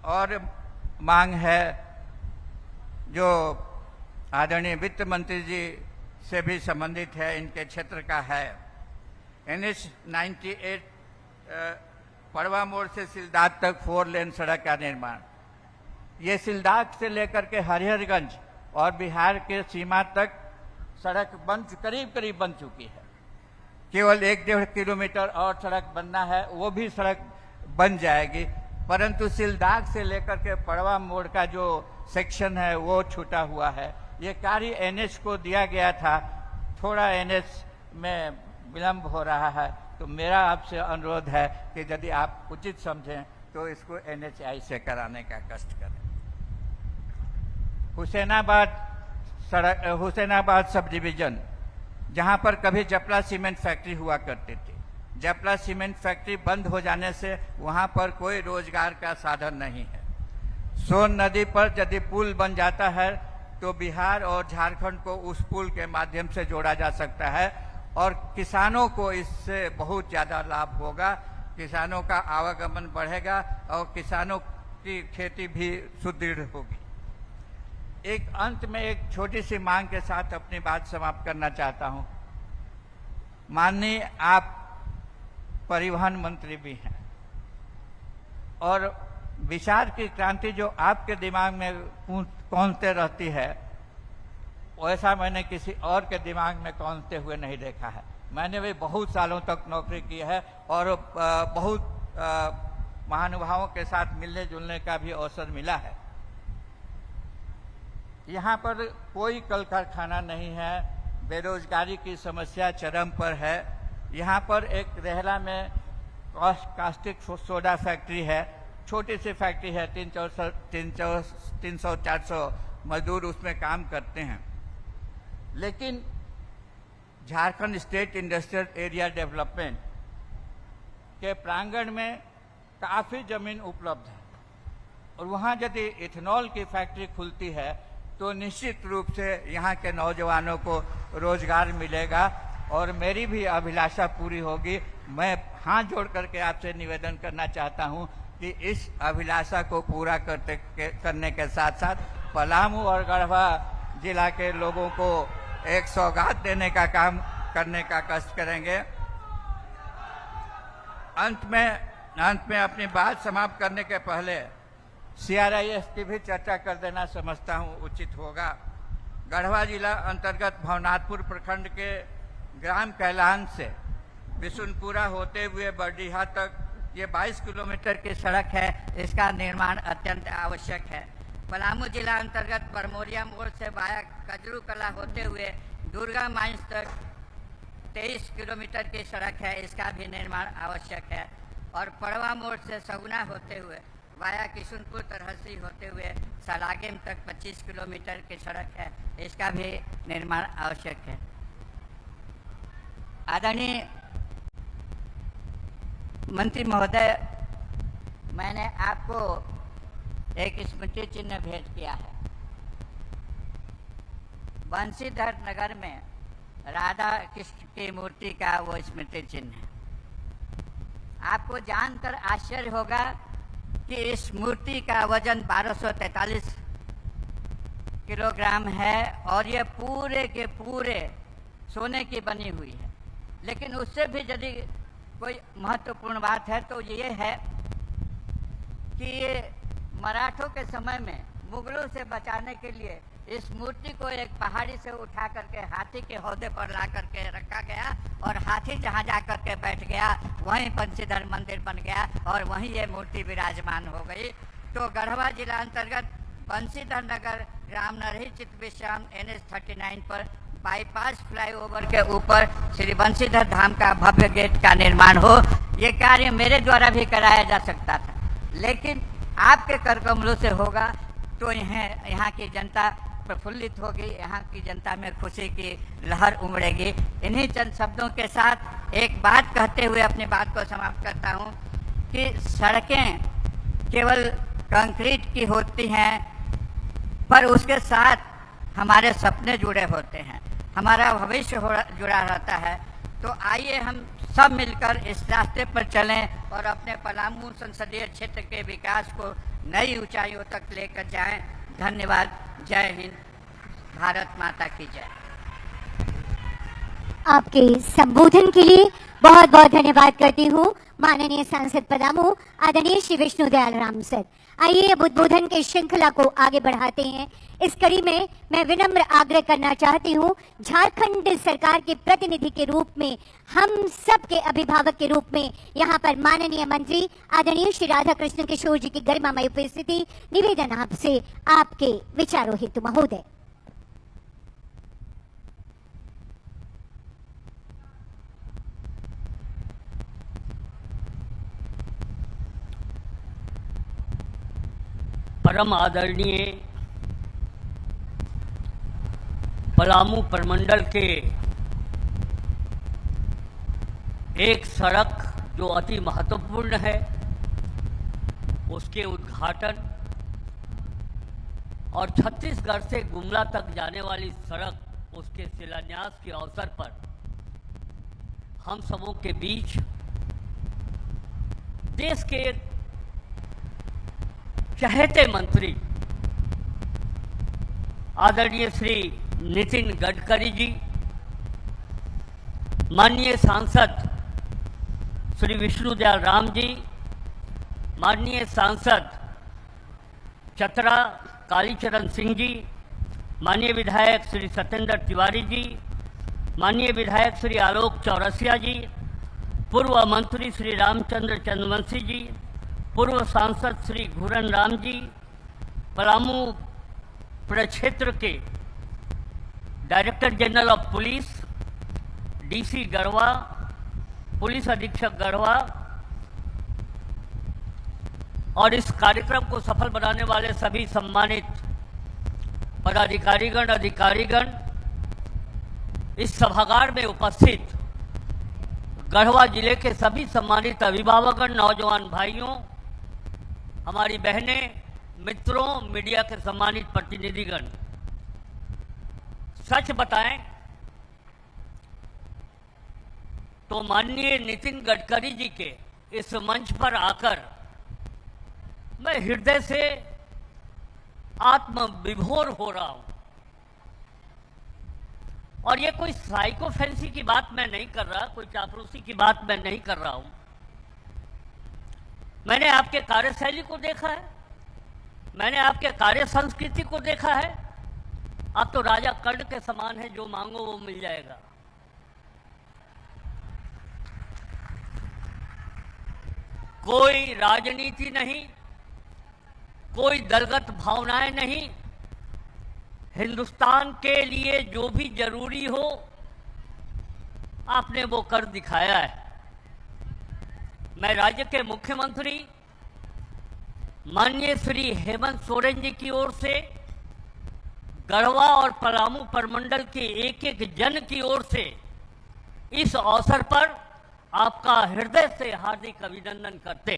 और मांग है जो आदरणीय वित्त मंत्री जी से भी संबंधित है, इनके क्षेत्र का है। NH 98 पड़वा मोड़ से सिलदाग तक 4 लेन सड़क का निर्माण। ये सिलदाग से लेकर के हरिहरगंज और बिहार के सीमा तक सड़क करीब बन चुकी है। केवल 1-1.5 किलोमीटर और सड़क बनना है, वो भी सड़क बन जाएगी, परंतु सिलदाग से लेकर के पड़वा मोड़ का जो सेक्शन है वो छूटा हुआ है। ये कार्य NH को दिया गया था, थोड़ा NH में विलंब हो रहा है, तो मेरा आपसे अनुरोध है कि यदि आप उचित समझें तो इसको NHI से कराने का कष्ट करें। हुसैनाबाद सब डिवीजन, जहां पर कभी जपला सीमेंट फैक्ट्री हुआ करती थी, जपला सीमेंट फैक्ट्री बंद हो जाने से वहां पर कोई रोजगार का साधन नहीं है। सोन नदी पर यदि पुल बन जाता है तो बिहार और झारखंड को उस पुल के माध्यम से जोड़ा जा सकता है और किसानों को इससे बहुत ज्यादा लाभ होगा। किसानों का आवागमन बढ़ेगा और किसानों की खेती भी सुदृढ़ होगी। एक अंत में एक छोटी सी मांग के साथ अपनी बात समाप्त करना चाहता हूं। माननीय आप परिवहन मंत्री भी हैं और विचार की क्रांति जो आपके दिमाग में कौंधते रहती है वैसा मैंने किसी और के दिमाग में कौंधते हुए नहीं देखा है। मैंने भी बहुत सालों तक नौकरी की है और बहुत महानुभावों के साथ मिलने जुलने का भी अवसर मिला है। यहाँ पर कोई कल कारखाना नहीं है, बेरोजगारी की समस्या चरम पर है। यहाँ पर एक रेहला में कास्टिक सोडा फैक्ट्री है, छोटी सी फैक्ट्री है, 300-400 मजदूर उसमें काम करते हैं। लेकिन Jharkhand state industrial area development के प्रांगण में काफी जमीन उपलब्ध है और वहां यदि इथेनॉल की फैक्ट्री खुलती है तो निश्चित रूप से यहाँ के नौजवानों को रोजगार मिलेगा और मेरी भी अभिलाषा पूरी होगी। मैं हाथ जोड़ करके आपसे निवेदन करना चाहता हूँ कि इस अभिलाषा को पूरा करने के साथ साथ पलामू और गढ़वा जिला के लोगों को एक सौगात देने का काम करने का कष्ट करेंगे। अंत में अपनी बात समाप्त करने के पहले CRIS की भी चर्चा कर देना समझता हूँ उचित होगा। गढ़वा जिला अंतर्गत भवनाथपुर प्रखंड के ग्राम कैलान से बिशुनपुरा होते हुए बरडीहा तक ये 22 किलोमीटर की सड़क है। इसका निर्माण अत्यंत आवश्यक है। पलामू जिला अंतर्गत बरमोरिया मोड़ से वाया कजरू कला होते हुए दुर्गा माइंस तक 23 किलोमीटर की सड़क है। इसका भी निर्माण आवश्यक है। और पड़वा मोड़ से सगुना होते हुए वाया किशुनपुर तरहसी होते हुए सलागेम तक 25 किलोमीटर की सड़क है। इसका भी निर्माण आवश्यक है। आदरणीय मंत्री महोदय, मैंने आपको एक स्मृति चिन्ह भेंट किया है। बंशीधर नगर में राधा कृष्ण की मूर्ति का वो स्मृति चिन्ह है। आपको जानकर आश्चर्य होगा कि इस मूर्ति का वजन 1243 किलोग्राम है और ये पूरे के पूरे सोने की बनी हुई है। लेकिन उससे भी यदि कोई महत्वपूर्ण बात है तो ये है कि ये मराठों के समय में मुगलों से बचाने के लिए इस मूर्ति को एक पहाड़ी से उठा करके हाथी के हौदे पर ला करके रखा गया और हाथी जहाँ जा करके बैठ गया वहीं बंशीधर मंदिर बन गया और वहीं ये मूर्ति विराजमान हो गई। तो गढ़वा जिला अंतर्गत बंशीधर नगर रामनरही चित्त विश्राम NH 39 पर बाईपास फ्लाईओवर के ऊपर श्री बंशीधर धाम का भव्य गेट का निर्माण हो, ये कार्य मेरे द्वारा भी कराया जा सकता था, लेकिन आपके कर कमलों से होगा तो यहाँ की जनता प्रफुल्लित होगी, यहाँ की जनता में खुशी की लहर उमड़ेगी। इन्हीं चंद शब्दों के साथ एक बात कहते हुए अपनी बात को समाप्त करता हूँ कि सड़कें केवल कंक्रीट की होती हैं पर उसके साथ हमारे सपने जुड़े होते हैं, हमारा भविष्य जुड़ा रहता है। तो आइए हम सब मिलकर इस रास्ते पर चलें और अपने पलामू संसदीय क्षेत्र के विकास को नई ऊंचाइयों तक लेकर जाएं। धन्यवाद। जय हिंद। भारत माता की जय। आपके संबोधन के लिए बहुत बहुत धन्यवाद करती हूँ माननीय सांसद पलामू आदरणीय श्री विष्णु दयाल राम सर। आइए अब उद्बोधन के श्रृंखला को आगे बढ़ाते हैं। इस कड़ी में मैं विनम्र आग्रह करना चाहती हूँ, झारखंड सरकार के प्रतिनिधि के रूप में, हम सब के अभिभावक के रूप में यहाँ पर माननीय मंत्री आदरणीय श्री राधा कृष्ण किशोर जी की गरिमामय उपस्थिति, निवेदन आपसे आपके विचारों हेतु महोदय। परम आदरणीय पलामू प्रमंडल के एक सड़क जो अति महत्वपूर्ण है उसके उद्घाटन और छत्तीसगढ़ से गुमला तक जाने वाली सड़क उसके शिलान्यास के अवसर पर हम सबों के बीच देश के चहेते मंत्री आदरणीय श्री नितिन गडकरी जी, माननीय सांसद श्री विष्णुदयाल राम जी, माननीय सांसद चतरा कालीचरण सिंह जी, माननीय विधायक श्री सत्येंद्र तिवारी जी, माननीय विधायक श्री आलोक चौरसिया जी, पूर्व मंत्री श्री रामचंद्र चंद्रवंशी जी, पूर्व सांसद श्री घूरन राम जी, पलामू प्रक्षेत्र के director general of police DC Garhwa, police अधीक्षक गढ़वा और इस कार्यक्रम को सफल बनाने वाले सभी सम्मानित पदाधिकारीगण, अधिकारीगण, इस सभागार में उपस्थित गढ़वा जिले के सभी सम्मानित अभिभावकगण, नौजवान भाइयों, हमारी बहनें, मित्रों, मीडिया के सम्मानित प्रतिनिधिगण, सच बताएं तो माननीय नितिन गडकरी जी के इस मंच पर आकर मैं हृदय से आत्मविभोर हो रहा हूं। और ये कोई साइकोफेंसी की बात मैं नहीं कर रहा, कोई चापलूसी की बात मैं नहीं कर रहा हूं। मैंने आपके कार्यशैली को देखा है, मैंने आपके कार्य संस्कृति को देखा है। आप तो राजा कर्ण के समान है, जो मांगो वो मिल जाएगा। कोई राजनीति नहीं, कोई दलगत भावनाएं नहीं, हिंदुस्तान के लिए जो भी जरूरी हो आपने वो कर दिखाया है। मैं राज्य के मुख्यमंत्री माननीय श्री हेमंत सोरेन जी की ओर से, गढ़वा और पलामू प्रमंडल के एक एक जन की ओर से इस अवसर पर आपका हृदय से हार्दिक अभिनंदन करते।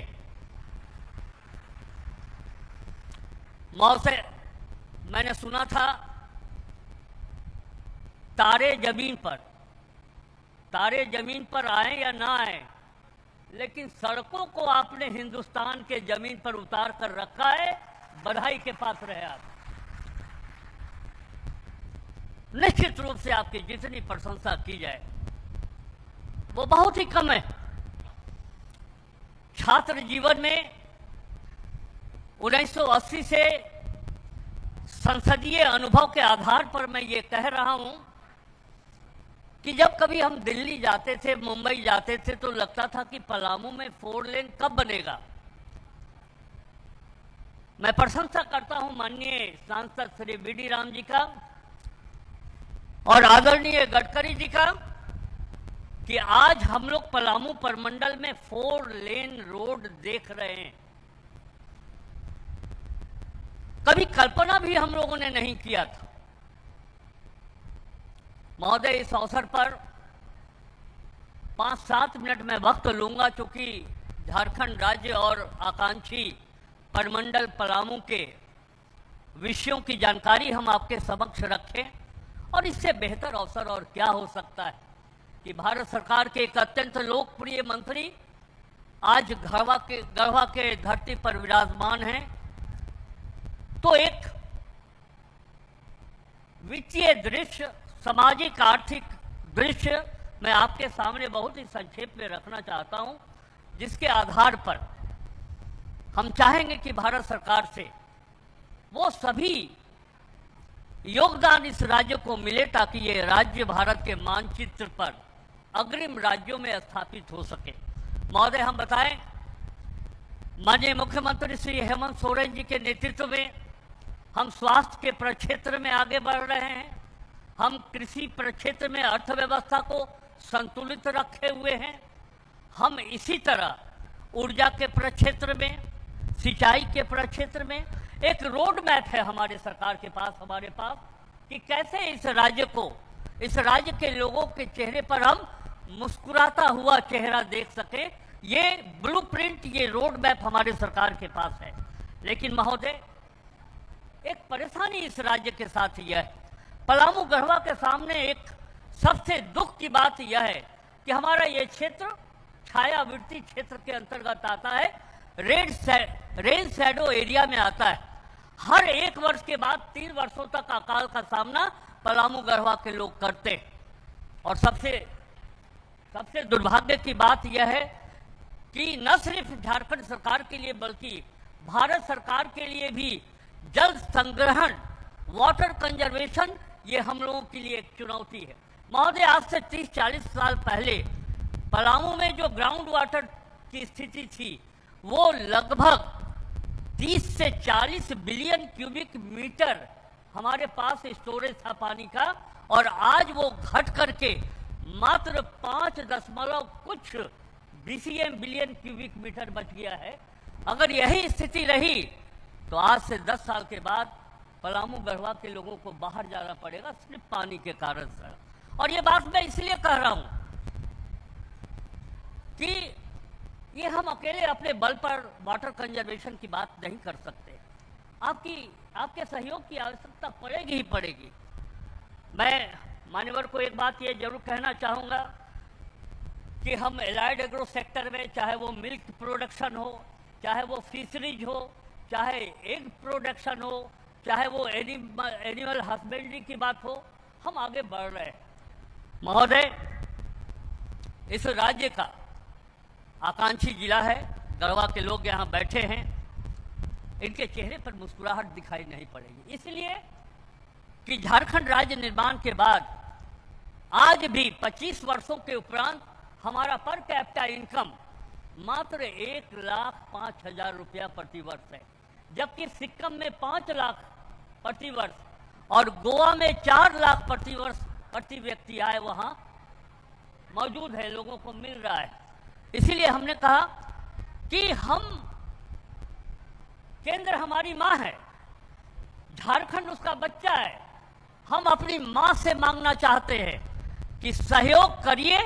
मौसे मैंने सुना था तारे जमीन पर आए या ना आए, लेकिन सड़कों को आपने हिंदुस्तान के जमीन पर उतार कर रखा है। बधाई के पात्र है आप। निश्चित रूप से आपकी जितनी प्रशंसा की जाए वो बहुत ही कम है। छात्र जीवन में 1980 से संसदीय अनुभव के आधार पर मैं ये कह रहा हूं कि जब कभी हम दिल्ली जाते थे, मुंबई जाते थे, तो लगता था कि पलामू में 4 लेन कब बनेगा। मैं प्रशंसा करता हूं माननीय सांसद श्री बीडी राम जी का और आदरणीय गडकरी जी का कि आज हम लोग पलामू प्रमंडल में 4 लेन रोड देख रहे हैं। कभी कल्पना भी हम लोगों ने नहीं किया था। महोदय, इस अवसर पर 5-7 मिनट में वक्त लूंगा, चूंकि झारखंड राज्य और आकांक्षी प्रमंडल पलामू के विषयों की जानकारी हम आपके समक्ष रखें। और इससे बेहतर अवसर और क्या हो सकता है कि भारत सरकार के एक अत्यंत लोकप्रिय मंत्री आज गढ़वा के धरती पर विराजमान हैं। तो एक वित्तीय दृश्य, सामाजिक आर्थिक दृश्य मैं आपके सामने बहुत ही संक्षेप में रखना चाहता हूं, जिसके आधार पर हम चाहेंगे कि भारत सरकार से वो सभी योगदान इस राज्य को मिले ताकि ये राज्य भारत के मानचित्र पर अग्रिम राज्यों में स्थापित हो सके। महोदय, हम बताएं, माननीय मुख्यमंत्री श्री हेमंत सोरेन जी के नेतृत्व में हम स्वास्थ्य के प्रक्षेत्र में आगे बढ़ रहे हैं। हम कृषि प्रक्षेत्र में अर्थव्यवस्था को संतुलित रखे हुए हैं। हम इसी तरह ऊर्जा के प्रक्षेत्र में, सिंचाई के प्रक्षेत्र में एक रोड मैप है हमारे सरकार के पास, हमारे पास, कि कैसे इस राज्य के लोगों के चेहरे पर हम मुस्कुराता हुआ चेहरा देख सके। ये ब्लूप्रिंट, ये रोड मैप हमारे सरकार के पास है। लेकिन महोदय, एक परेशानी इस राज्य के साथ यह है, पलामू गढ़वा के सामने एक सबसे दुख की बात यह है कि हमारा ये क्षेत्र छायावृत्ति क्षेत्र के अंतर्गत आता है, रेन शैडो एरिया में आता है। हर 1 वर्ष के बाद 3 वर्षों तक अकाल का सामना पलामू गढ़वा के लोग करते हैं। और सबसे दुर्भाग्य की बात यह है कि न सिर्फ झारखंड सरकार के लिए बल्कि भारत सरकार के लिए भी जल संग्रहण, वाटर कंजर्वेशन, ये हम लोगों के लिए एक चुनौती है। महोदय, आज से 30-40 साल पहले पलामू में जो ग्राउंड वाटर की स्थिति थी वो लगभग 30 से 40 बिलियन क्यूबिक मीटर हमारे पास स्टोरेज था पानी का, और आज वो घट करके मात्र 5 कुछ BCM बिलियन क्यूबिक मीटर बच गया है। अगर यही स्थिति रही तो आज से 10 साल के बाद पलामू गढ़वा के लोगों को बाहर जाना पड़ेगा सिर्फ पानी के कारण से। और ये बात मैं इसलिए कह रहा हूं कि ये हम अकेले अपने बल पर वाटर कंजर्वेशन की बात नहीं कर सकते। आपके सहयोग की आवश्यकता पड़ेगी ही पड़ेगी। मैं मान्यवर को एक बात ये जरूर कहना चाहूँगा कि हम एलाइड एग्रो सेक्टर में, चाहे वो मिल्क प्रोडक्शन हो, चाहे वो फिशरीज हो, चाहे एग प्रोडक्शन हो, चाहे वो एनिमल हस्बेंड्री की बात हो, हम आगे बढ़ रहे हैं। महोदय, इस राज्य का आकांक्षी जिला है, गढ़वा के लोग यहाँ बैठे हैं, इनके चेहरे पर मुस्कुराहट दिखाई नहीं पड़ेगी, इसलिए कि झारखंड राज्य निर्माण के बाद आज भी 25 वर्षों के उपरांत हमारा पर कैपिटा इनकम मात्र 1,05,000 रुपया प्रति वर्ष है, जबकि सिक्किम में 5 लाख प्रति वर्ष और गोवा में 4 लाख प्रति वर्ष प्रति व्यक्ति आय वहां मौजूद है, लोगों को मिल रहा है। इसीलिए हमने कहा कि हम, केंद्र हमारी मां है, झारखंड उसका बच्चा है, हम अपनी मां से मांगना चाहते हैं कि सहयोग करिए।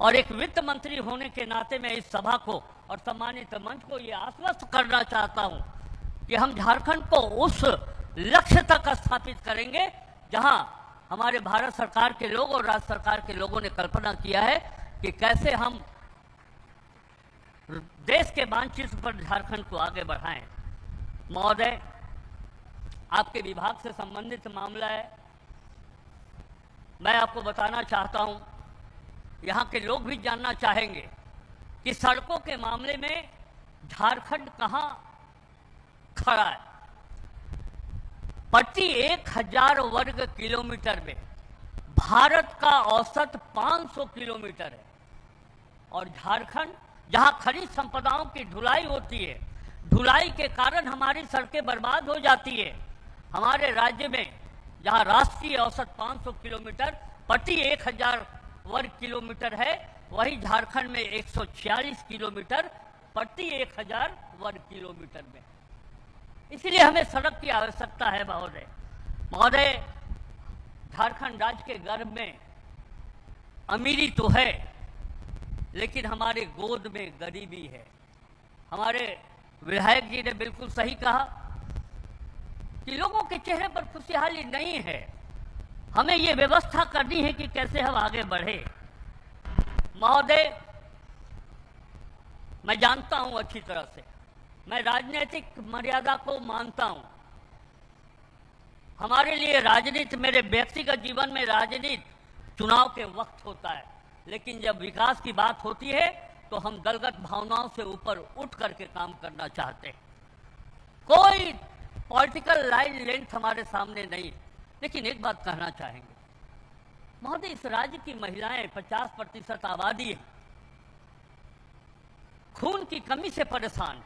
और एक वित्त मंत्री होने के नाते मैं इस सभा को और सम्मानित मंच को ये आश्वस्त करना चाहता हूं कि हम झारखंड को उस लक्ष्य तक स्थापित करेंगे जहां हमारे भारत सरकार के लोग और राज्य सरकार के लोगों ने कल्पना किया है कि कैसे हम देश के मानचित्र पर झारखंड को आगे बढ़ाएं। महोदय, आपके विभाग से संबंधित मामला है, मैं आपको बताना चाहता हूं, यहाँ के लोग भी जानना चाहेंगे कि सड़कों के मामले में झारखंड कहां खड़ा है। प्रति 1000 वर्ग किलोमीटर में भारत का औसत 500 किलोमीटर है, और झारखंड जहां खनिज संपदाओं की ढुलाई होती है, ढुलाई के कारण हमारी सड़कें बर्बाद हो जाती है। हमारे राज्य में जहां राष्ट्रीय औसत 500 किलोमीटर प्रति 1000 वर्ग किलोमीटर है, वही झारखंड में 146 किलोमीटर प्रति 1000 वर्ग किलोमीटर में। इसलिए हमें सड़क की आवश्यकता है। महोदय, झारखंड राज्य के गर्भ में अमीरी तो है, लेकिन हमारे गोद में गरीबी है। हमारे विधायक जी ने बिल्कुल सही कहा कि लोगों के चेहरे पर खुशहाली नहीं है। हमें ये व्यवस्था करनी है कि कैसे हम आगे बढ़े। महोदय, मैं जानता हूं अच्छी तरह से, मैं राजनीतिक मर्यादा को मानता हूं। हमारे लिए राजनीति, मेरे व्यक्तिगत जीवन में राजनीति चुनाव के वक्त होता है, लेकिन जब विकास की बात होती है तो हम दलगत भावनाओं से ऊपर उठ करके काम करना चाहते हैं। कोई पॉलिटिकल लाइन लेंथ हमारे सामने नहीं। लेकिन एक बात कहना चाहेंगे महोदय, इस राज्य की महिलाएं 50% आबादी है, खून की कमी से परेशान है,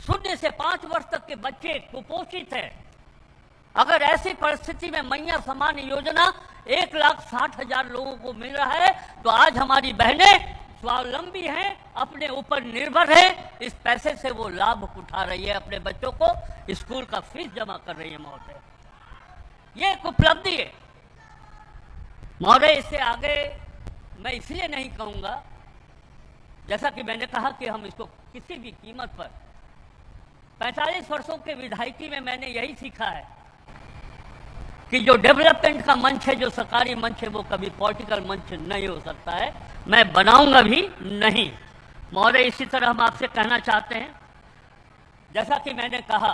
0 से 5 वर्ष तक के बच्चे कुपोषित है। अगर ऐसी परिस्थिति में मैया समान योजना 1,60,000 लोगों को मिल रहा है, तो आज हमारी बहनें स्वावलंबी हैं, अपने ऊपर निर्भर है, इस पैसे से वो लाभ उठा रही है, अपने बच्चों को स्कूल का फीस जमा कर रही है। महोदय, ये एक उपलब्धि है। महोदय, इससे आगे मैं इसलिए नहीं कहूँगा, जैसा कि मैंने कहा कि हम इसको किसी भी कीमत पर, 45 वर्षों के विधायकी में मैंने यही सीखा है कि जो डेवलपमेंट का मंच है, जो सरकारी मंच है, वो कभी पॉलिटिकल मंच नहीं हो सकता है। मैं बनाऊंगा भी नहीं। महोदय, इसी तरह हम आपसे कहना चाहते हैं, जैसा कि मैंने कहा,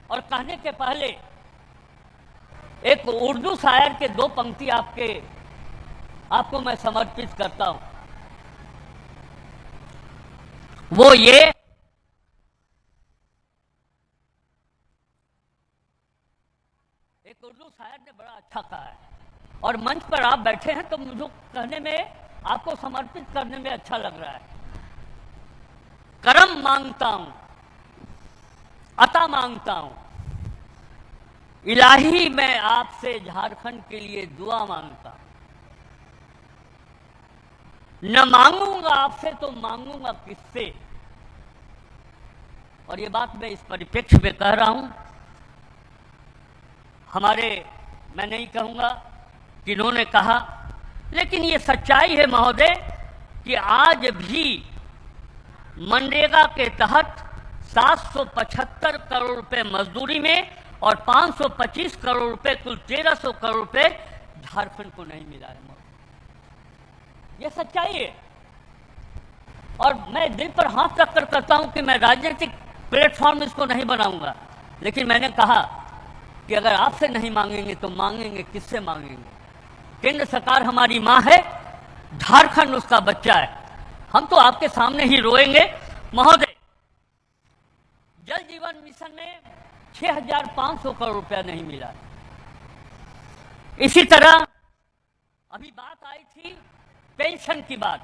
और कहने के पहले एक उर्दू शायर के 2 पंक्ति आपको मैं समर्पित करता हूं। वो ये, एक उर्दू शायर ने बड़ा अच्छा कहा है, और मंच पर आप बैठे हैं तो मुझे कहने में, आपको समर्पित करने में अच्छा लग रहा है। करम मांगता हूं, अता मांगता हूं, इलाही मैं आपसे झारखंड के लिए दुआ मांगता हूं। न मांगूंगा आपसे तो मांगूंगा किससे। और ये बात मैं इस परिप्रेक्ष्य में कह रहा हूं, मैं नहीं कहूंगा कि इन्होंने कहा, लेकिन ये सच्चाई है महोदय कि आज भी मनरेगा के तहत 775 करोड़ रुपए मजदूरी में और 525 करोड़ रुपए, कुल 1300 करोड़ रुपए झारखंड को नहीं मिला है। ये सच्चाई है। और मैं दिल पर हाथ रखकर कहता हूं कि मैं राजनीतिक प्लेटफॉर्म इसको नहीं बनाऊंगा, लेकिन मैंने कहा कि अगर आपसे नहीं मांगेंगे तो मांगेंगे किससे मांगेंगे। केंद्र सरकार हमारी मां है, झारखंड उसका बच्चा है। हम तो आपके सामने ही रोएंगे। महोदय, जल जीवन मिशन में 6500 करोड़ रुपया नहीं मिला। इसी तरह अभी बात आई थी पेंशन की बात।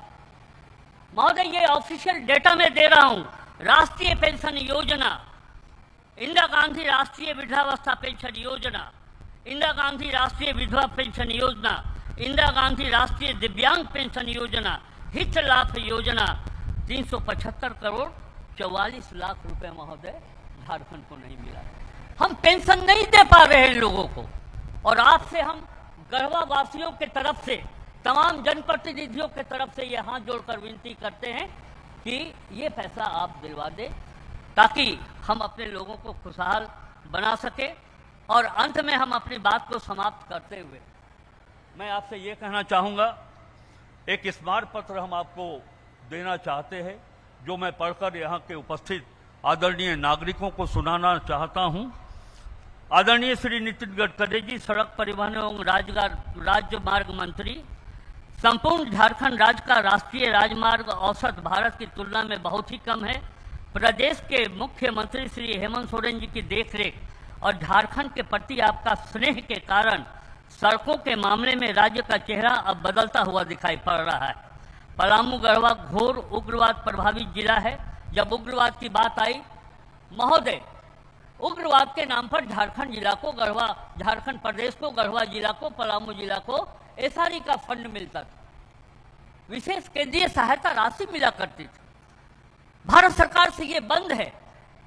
महोदय, ये ऑफिशियल डेटा में दे रहा हूं। राष्ट्रीय पेंशन योजना, इंदिरा गांधी राष्ट्रीय वृद्धावस्था पेंशन योजना, इंदिरा गांधी राष्ट्रीय विधवा पेंशन योजना, इंदिरा गांधी राष्ट्रीय दिव्यांग पेंशन योजना, हित लाभ योजना, 375 करोड़ 44 लाख रुपए महोदय झारखंड को नहीं मिला। हम पेंशन नहीं दे पा रहे हैं लोगों को। और आपसे हम गढ़वा वासियों के तरफ से, तमाम जनप्रतिनिधियों के तरफ से ये हाथ जोड़कर विनती करते हैं कि ये पैसा आप दिलवा दें, ताकि हम अपने लोगों को खुशहाल बना सके। और अंत में हम अपनी बात को समाप्त करते हुए मैं आपसे ये कहना चाहूँगा, एक स्मारक पत्र हम आपको देना चाहते हैं, जो मैं पढ़कर यहाँ के उपस्थित आदरणीय नागरिकों को सुनाना चाहता हूँ। आदरणीय श्री नितिन गडकरी जी, सड़क परिवहन एवं राजमार्ग मंत्री, संपूर्ण झारखंड राज्य का राष्ट्रीय राजमार्ग औसत भारत की तुलना में बहुत ही कम है। प्रदेश के मुख्यमंत्री श्री हेमंत सोरेन जी की देखरेख और झारखंड के प्रति आपका स्नेह के कारण सड़कों के मामले में राज्य का चेहरा अब बदलता हुआ दिखाई पड़ रहा है। पलामू गढ़वा घोर उग्रवाद प्रभावित जिला है। जब उग्रवाद की बात आई महोदय, उग्रवाद के नाम पर झारखंड जिला को गढ़वा, झारखंड प्रदेश को गढ़वा जिला को, पलामू जिला को एसआरई का फंड मिलता था, विशेष केंद्रीय सहायता राशि मिला करती थी। भारत सरकार से ये बंद है,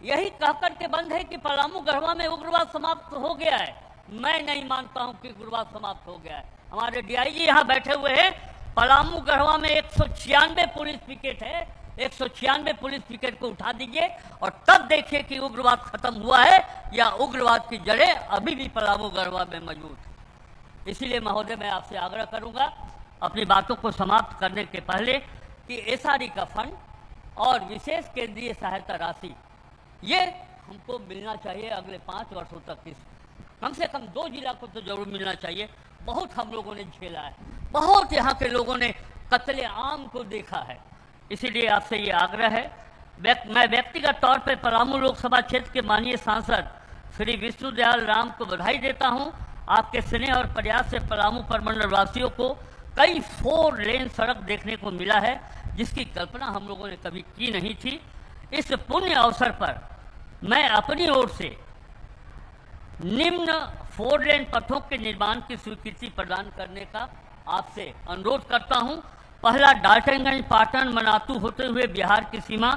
यही कहकर के बंद है कि पलामू गढ़वा में उग्रवाद समाप्त हो गया है। मैं नहीं मानता हूं कि उग्रवाद समाप्त हो गया है। हमारे डीआईजी यहां बैठे हुए हैं। पलामू गढ़वा में 196 पुलिस पिकेट है। 196 पुलिस पिकेट को उठा दीजिए और तब देखिए कि उग्रवाद खत्म हुआ है या उग्रवाद की जड़ें अभी भी पलामू गढ़वा में मौजूद है। इसीलिए महोदय, मैं आपसे आग्रह करूंगा अपनी बातों को समाप्त करने के पहले कि एसआरई का फंड और विशेष केंद्रीय सहायता राशि ये हमको मिलना चाहिए अगले 5 वर्षों तक। कम से कम 2 जिला को तो जरूर मिलना चाहिए। बहुत हम लोगों ने झेला है, बहुत यहाँ के लोगों ने कत्ले आम को देखा है। इसीलिए आपसे ये आग्रह है। मैं व्यक्तिगत तौर पर पलामू लोकसभा क्षेत्र के माननीय सांसद श्री विष्णुदयाल राम को बधाई देता हूँ। आपके स्नेह और प्रयास से पलामू प्रमंडल वासियों को कई 4 लेन सड़क देखने को मिला है, जिसकी कल्पना हम लोगों ने कभी की नहीं थी। इस पुण्य अवसर पर मैं अपनी ओर से निम्न 4 लेन पथों के निर्माण की स्वीकृति प्रदान करने का आपसे अनुरोध करता हूं। पहला डाल्टनगंज पाटन मनातू होते हुए बिहार की सीमा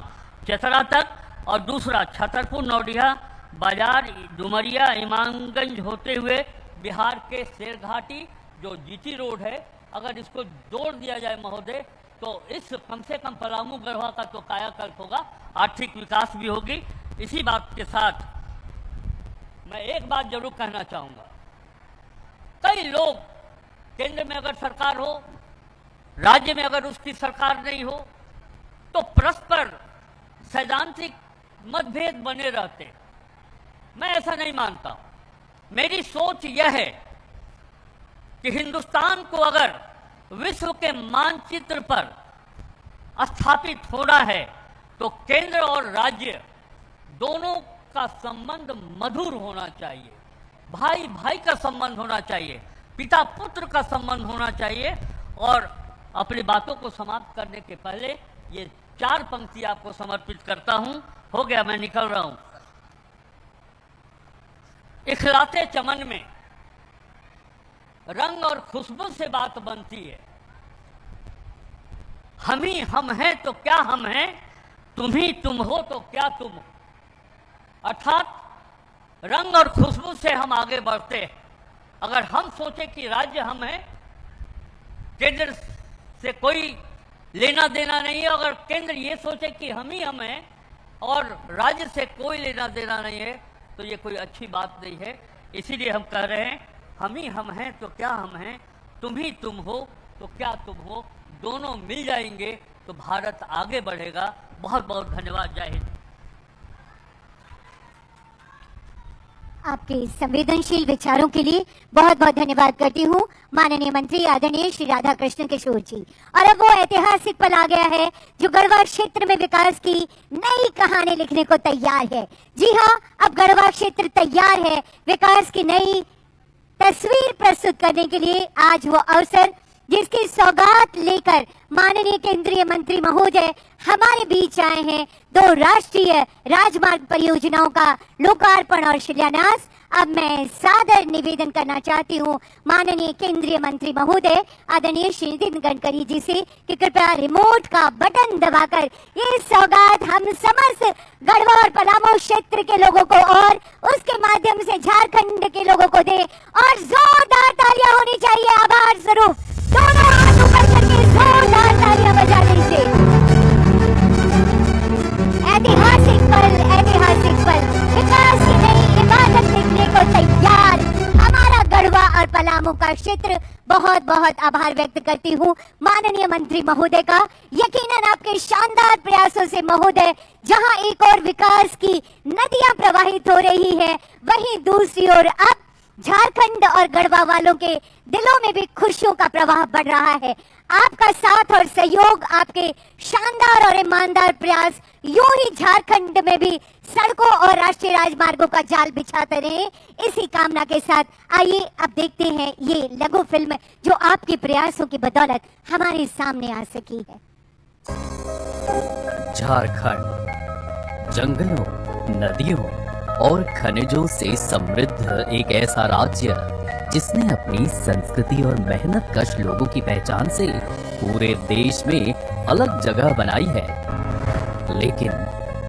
चतरा तक, और दूसरा छतरपुर नौडिया बाजार डुमरिया इमामगंज होते हुए बिहार के शेरघाटी जो जीटी रोड है अगर इसको जोड़ दिया जाए महोदय, तो इस कम से कम पलामू गढ़वा का तो कायाकल्प होगा, आर्थिक विकास भी होगी। इसी बात के साथ मैं एक बात जरूर कहना चाहूंगा, कई लोग केंद्र में अगर सरकार हो, राज्य में अगर उसकी सरकार नहीं हो, तो परस्पर सैद्धांतिक मतभेद बने रहते। मैं ऐसा नहीं मानता हूं। मेरी सोच यह है कि हिंदुस्तान को अगर विश्व के मानचित्र पर स्थापित होना है तो केंद्र और राज्य दोनों का संबंध मधुर होना चाहिए, भाई भाई का संबंध होना चाहिए, पिता पुत्र का संबंध होना चाहिए। और अपनी बातों को समाप्त करने के पहले ये 4 पंक्ति आपको समर्पित करता हूं। हो गया, मैं निकल रहा हूं। इखलाते चमन में रंग और खुशबू से बात बनती है। हम ही हम हैं तो क्या हम हैं, तुम ही तुम हो तो क्या तुम हो। अर्थात रंग और खुशबू से हम आगे बढ़ते हैं। अगर हम सोचे कि राज्य हम हैं, केंद्र से कोई लेना देना नहीं है, अगर केंद्र ये सोचे कि हम ही हम हैं और राज्य से कोई लेना देना नहीं है, तो ये कोई अच्छी बात नहीं है। इसीलिए हम कह रहे हैं, हम ही हम हैं तो क्या हम हैं, तुम ही तुम हो तो क्या तुम हो। दोनों मिल जाएंगे तो भारत आगे बढ़ेगा। बहुत बहुत धन्यवाद। जय हिंद। आपके संवेदनशील विचारों के लिए बहुत बहुत धन्यवाद करती हूँ माननीय मंत्री आदरणीय श्री राधा कृष्ण किशोर जी। और अब वो ऐतिहासिक पल आ गया है जो गढ़वा क्षेत्र में विकास की नई कहानी लिखने को तैयार है। जी हाँ, अब गढ़वा क्षेत्र तैयार है विकास की नई तस्वीर प्रस्तुत करने के लिए। आज वो अवसर जिसकी सौगात लेकर माननीय केंद्रीय मंत्री महोदय हमारे बीच आए हैं। 2 राष्ट्रीय राजमार्ग परियोजनाओं का लोकार्पण और शिलान्यास। अब मैं सादर निवेदन करना चाहती हूँ माननीय केंद्रीय मंत्री महोदय आदरणीय श्री नितिन गडकरी जी से कि कृपया रिमोट का बटन दबाकर ये सौगात हम समस्त गढ़वा और पलामू क्षेत्र के लोगों को और उसके माध्यम से झारखंड के लोगों को दे। और जोरदार तालियां होनी चाहिए आभार स्वरूप। दोनों हाथ ऊपर करके जोरदार तालियां बजा दीजिए। ऐतिहासिक पल विकास की नई इबादत लिखने को तैयार हमारा गढ़वा और पलामू का क्षेत्र। बहुत बहुत आभार व्यक्त करती हूँ माननीय मंत्री महोदय का। यकीनन आपके शानदार प्रयासों से महोदय जहाँ एक और विकास की नदियां प्रवाहित हो रही है, वहीं दूसरी ओर अब झारखंड और गढ़वा वालों के दिलों में भी खुशियों का प्रवाह बढ़ रहा है। आपका साथ और सहयोग, आपके शानदार और ईमानदार प्रयास यूं ही झारखंड में भी सड़कों और राष्ट्रीय राजमार्गों का जाल बिछाते रहे, इसी कामना के साथ आइए अब देखते हैं ये लघु फिल्म जो आपके प्रयासों की बदौलत हमारे सामने आ सकी है। झारखंड जंगलों, नदियों और खनिजों से समृद्ध एक ऐसा राज्य जिसने अपनी संस्कृति और मेहनत कश लोगों की पहचान से पूरे देश में अलग जगह बनाई है। लेकिन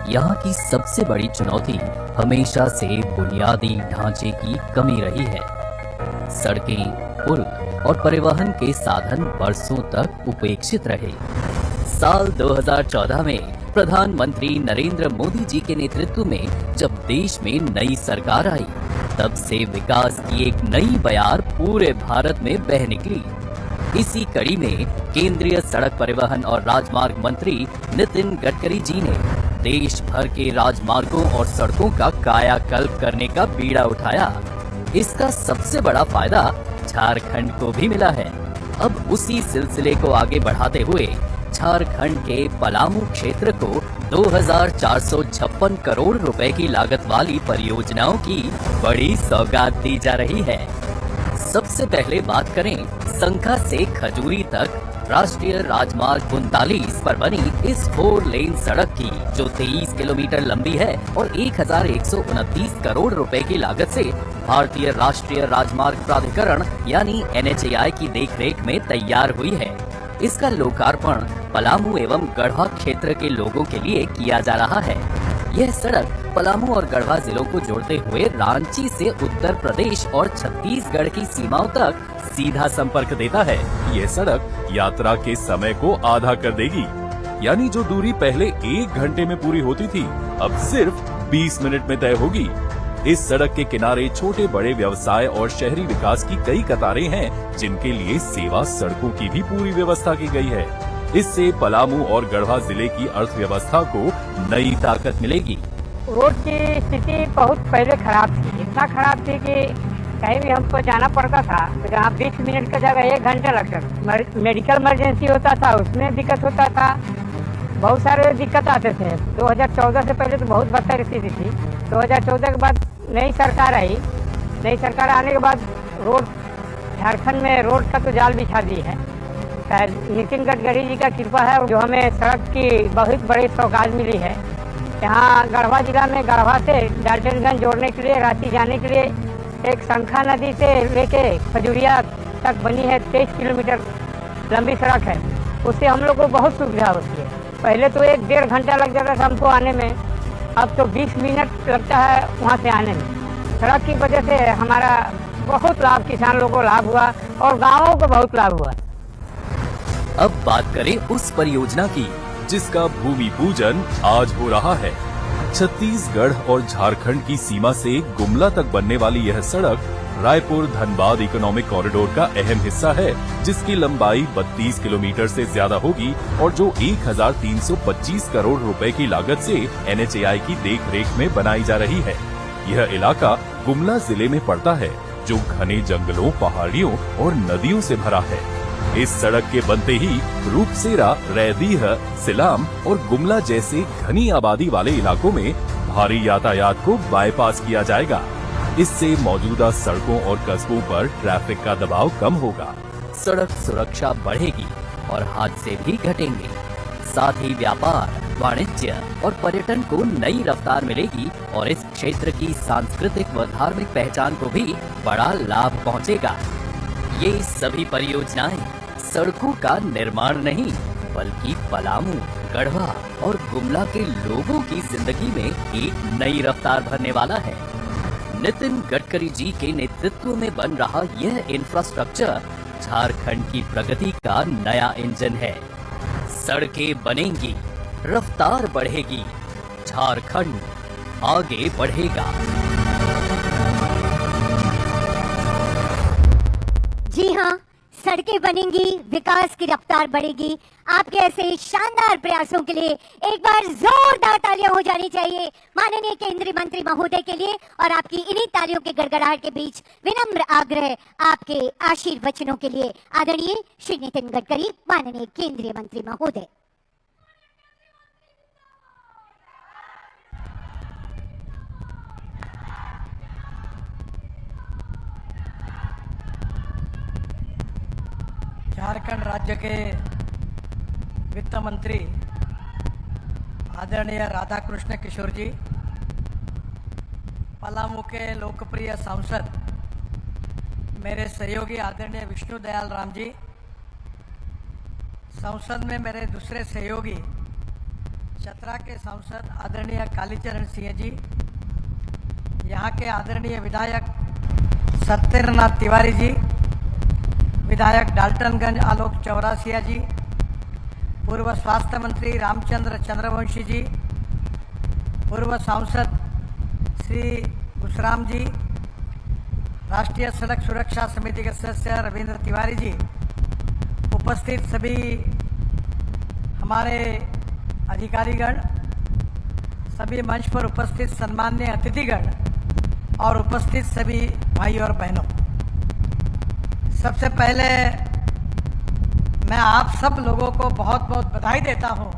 यहाँ की सबसे बड़ी चुनौती हमेशा से बुनियादी ढांचे की कमी रही है। सड़कें, पुल और परिवहन के साधन बरसों तक उपेक्षित रहे। साल 2014 में प्रधानमंत्री नरेंद्र मोदी जी के नेतृत्व में जब देश में नई सरकार आई, तब से विकास की एक नई बयार पूरे भारत में बह निकली। इसी कड़ी में केंद्रीय सड़क परिवहन और राजमार्ग मंत्री नितिन गडकरी जी ने देश भर के राजमार्गों और सड़कों का कायाकल्प करने का बीड़ा उठाया। इसका सबसे बड़ा फायदा झारखंड को भी मिला है। अब उसी सिलसिले को आगे बढ़ाते हुए झारखंड के पलामू क्षेत्र को 2456 करोड़ रुपए की लागत वाली परियोजनाओं की बड़ी सौगात दी जा रही है। सबसे पहले बात करें संखा से खजूरी तक राष्ट्रीय राजमार्ग 39 पर बनी इस 4 लेन सड़क की, जो 23 किलोमीटर लंबी है और 1129 करोड़ रुपए की लागत से भारतीय राष्ट्रीय राजमार्ग प्राधिकरण यानी NHAI की देखरेख में तैयार हुई है। इसका लोकार्पण पलामू एवं गढ़वा क्षेत्र के लोगों के लिए किया जा रहा है। यह सड़क पलामू और गढ़वा जिलों को जोड़ते हुए रांची से उत्तर प्रदेश और छत्तीसगढ़ की सीमाओं तक सीधा संपर्क देता है। यह सड़क यात्रा के समय को आधा कर देगी, यानी जो दूरी पहले 1 घंटे में पूरी होती थी अब सिर्फ 20 मिनट में तय होगी। इस सड़क के किनारे छोटे बड़े व्यवसाय और शहरी विकास की कई कतारें हैं, जिनके लिए सेवा सड़कों की भी पूरी व्यवस्था की गई है। इससे पलामू और गढ़वा जिले की अर्थव्यवस्था को नई ताकत मिलेगी। रोड की स्थिति बहुत पहले खराब थी, इतना खराब थी कि कहीं भी हमको जाना पड़ता था तो जहाँ 20 मिनट का जगह 1 घंटा लगता था। मेडिकल इमरजेंसी होता था, उसमें दिक्कत होता था, बहुत सारे दिक्कत आते थे। 2014 से पहले तो बहुत बदतर स्थिति थी। 2014 के बाद नई सरकार आई, नई सरकार आने के बाद रोड झारखंड में रोड का तो जाल बिछा दी है। नितिन गडकरी जी का कृपा है जो हमें सड़क की बहुत बड़ी सौगात मिली है। यहाँ गढ़वा जिला में गढ़वा से डाल्टनगंज जोड़ने के लिए, रांची जाने के लिए एक शंखा नदी से लेके खजुरिया तक बनी है 23 किलोमीटर लंबी सड़क है। उससे हम लोग को बहुत सुविधा होती है। पहले तो 1-1.5 घंटा लग जाता था हमको आने में, अब तो 20 मिनट लगता है वहाँ से आने में। सड़क की वजह से हमारा बहुत लाभ, किसान लोगों को लाभ हुआ और गाँवों को बहुत लाभ हुआ। अब बात करें उस परियोजना की जिसका भूमि पूजन आज हो रहा है। छत्तीसगढ़ और झारखंड की सीमा से गुमला तक बनने वाली यह सड़क रायपुर धनबाद इकोनॉमिक कॉरिडोर का अहम हिस्सा है, जिसकी लंबाई 32 किलोमीटर से ज्यादा होगी और जो 1325 करोड़ रुपए की लागत से NHAI की देखरेख में बनाई जा रही है। यह इलाका गुमला जिले में पड़ता है, जो घने जंगलों, पहाड़ियों और नदियों से भरा है। इस सड़क के बनते ही रूपसेरा, रैदीह, सिलाम और गुमला जैसे घनी आबादी वाले इलाकों में भारी यातायात को बाईपास किया जाएगा। इससे मौजूदा सड़कों और कस्बों पर ट्रैफिक का दबाव कम होगा। सड़क सुरक्षा बढ़ेगी और हादसे भी घटेंगे। साथ ही व्यापार, वाणिज्य और पर्यटन को नई रफ्तार मिलेगी और इस क्षेत्र की सांस्कृतिक व धार्मिक पहचान को भी बड़ा लाभ पहुंचेगा। ये सभी परियोजनाएं सड़कों का निर्माण नहीं, बल्कि पलामू, गढ़वा और गुमला के लोगों की जिंदगी में एक नई रफ्तार भरने वाला है। नितिन गडकरी जी के नेतृत्व में बन रहा यह इंफ्रास्ट्रक्चर झारखंड की प्रगति का नया इंजन है। सड़कें बनेंगी, रफ्तार बढ़ेगी, झारखंड आगे बढ़ेगा। जी हाँ, सड़कें बनेंगी, विकास की रफ्तार बढ़ेगी। आपके ऐसे शानदार प्रयासों के लिए एक बार जोरदार तालियां हो जानी चाहिए माननीय केंद्रीय मंत्री महोदय के लिए। और आपकी इन्हीं तालियों के गड़गड़ाहट के बीच विनम्र आग्रह आपके आशीर्वचनों के लिए। आदरणीय श्री नितिन गडकरी, माननीय केंद्रीय मंत्री महोदय। झारखंड राज्य के वित्त मंत्री आदरणीय राधा कृष्ण किशोर जी, पलामू के लोकप्रिय सांसद मेरे सहयोगी आदरणीय विष्णु दयाल राम जी, संसद में मेरे दूसरे सहयोगी चतरा के सांसद आदरणीय कालीचरण सिंह जी, यहाँ के आदरणीय विधायक सत्येंद्रनाथ तिवारी जी, विधायक डाल्टनगंज आलोक चौरासिया जी, पूर्व स्वास्थ्य मंत्री रामचंद्र चंद्रवंशी जी, पूर्व सांसद श्री घुसराम जी, राष्ट्रीय सड़क सुरक्षा समिति के सदस्य रविंद्र तिवारी जी, उपस्थित सभी हमारे अधिकारीगण, सभी मंच पर उपस्थित सम्माननीय अतिथिगण और उपस्थित सभी भाई और बहनों, सबसे पहले मैं आप सब लोगों को बहुत बहुत बधाई देता हूं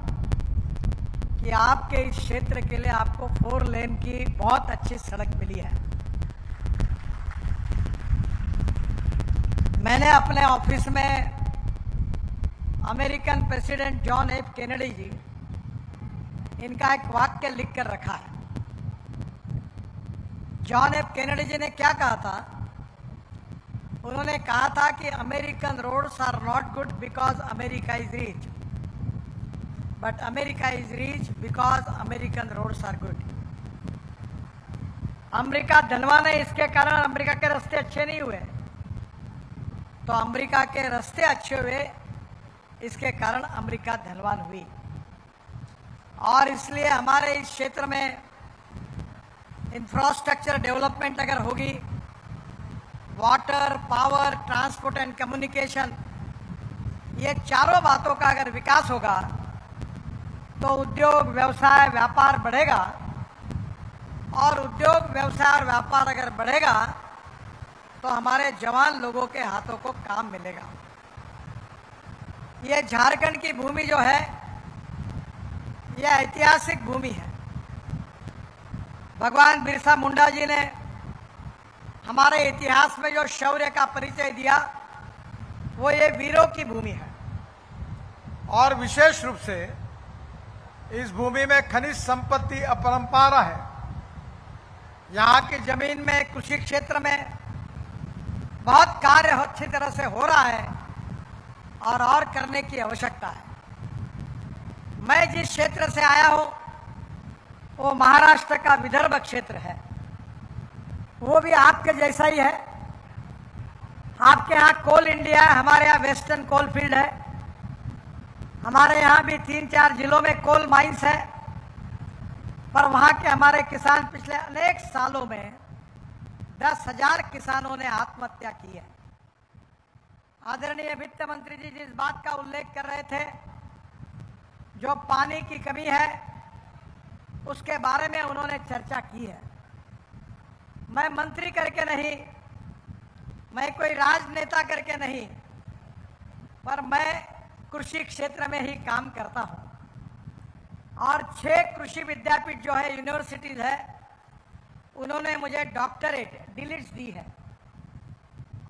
कि आपके इस क्षेत्र के लिए आपको 4 लेन की बहुत अच्छी सड़क मिली है। मैंने अपने ऑफिस में American president John F Kennedy ji, इनका एक वाक्य लिख कर रखा है। जॉन एफ कैनेडी जी ने क्या कहा था? उन्होंने कहा था कि American roads are not good because America is rich, but America is rich because American roads are good. America धनवान है, इसके कारण अमेरिका के रास्ते अच्छे नहीं हुए, तो अमेरिका के रास्ते अच्छे हुए, इसके कारण अमेरिका धनवान हुई। और इसलिए हमारे इस क्षेत्र में इंफ्रास्ट्रक्चर डेवलपमेंट अगर होगी, water, power, transport and communication, ये चारों बातों का अगर विकास होगा तो उद्योग, व्यवसाय, व्यापार बढ़ेगा। और उद्योग, व्यवसाय और व्यापार अगर बढ़ेगा तो हमारे जवान लोगों के हाथों को काम मिलेगा। ये झारखंड की भूमि जो है, यह ऐतिहासिक भूमि है। भगवान बिरसा मुंडा जी ने हमारे इतिहास में जो शौर्य का परिचय दिया, वो ये वीरों की भूमि है। और विशेष रूप से इस भूमि में खनिज संपत्ति अपरंपार है। यहाँ की जमीन में, कृषि क्षेत्र में बहुत कार्य अच्छी तरह से हो रहा है और करने की आवश्यकता है। मैं जिस क्षेत्र से आया हूँ वो महाराष्ट्र का विदर्भ क्षेत्र है, वो भी आपके जैसा ही है। आपके यहाँ कोल इंडिया है, हमारे यहाँ वेस्टर्न कोल फील्ड है। हमारे यहाँ भी 3-4 जिलों में कोल माइंस है, पर वहाँ के हमारे किसान पिछले अनेक सालों में 10,000 किसानों ने आत्महत्या की है। आदरणीय वित्त मंत्री जी जिस बात का उल्लेख कर रहे थे, जो पानी की कमी है, उसके बारे में उन्होंने चर्चा की है। मैं मंत्री करके नहीं, मैं कोई राजनेता करके नहीं, पर मैं कृषि क्षेत्र में ही काम करता हूं। और 6 कृषि विद्यापीठ जो है, यूनिवर्सिटीज है, उन्होंने मुझे डॉक्टरेट डिलीट्स दी है।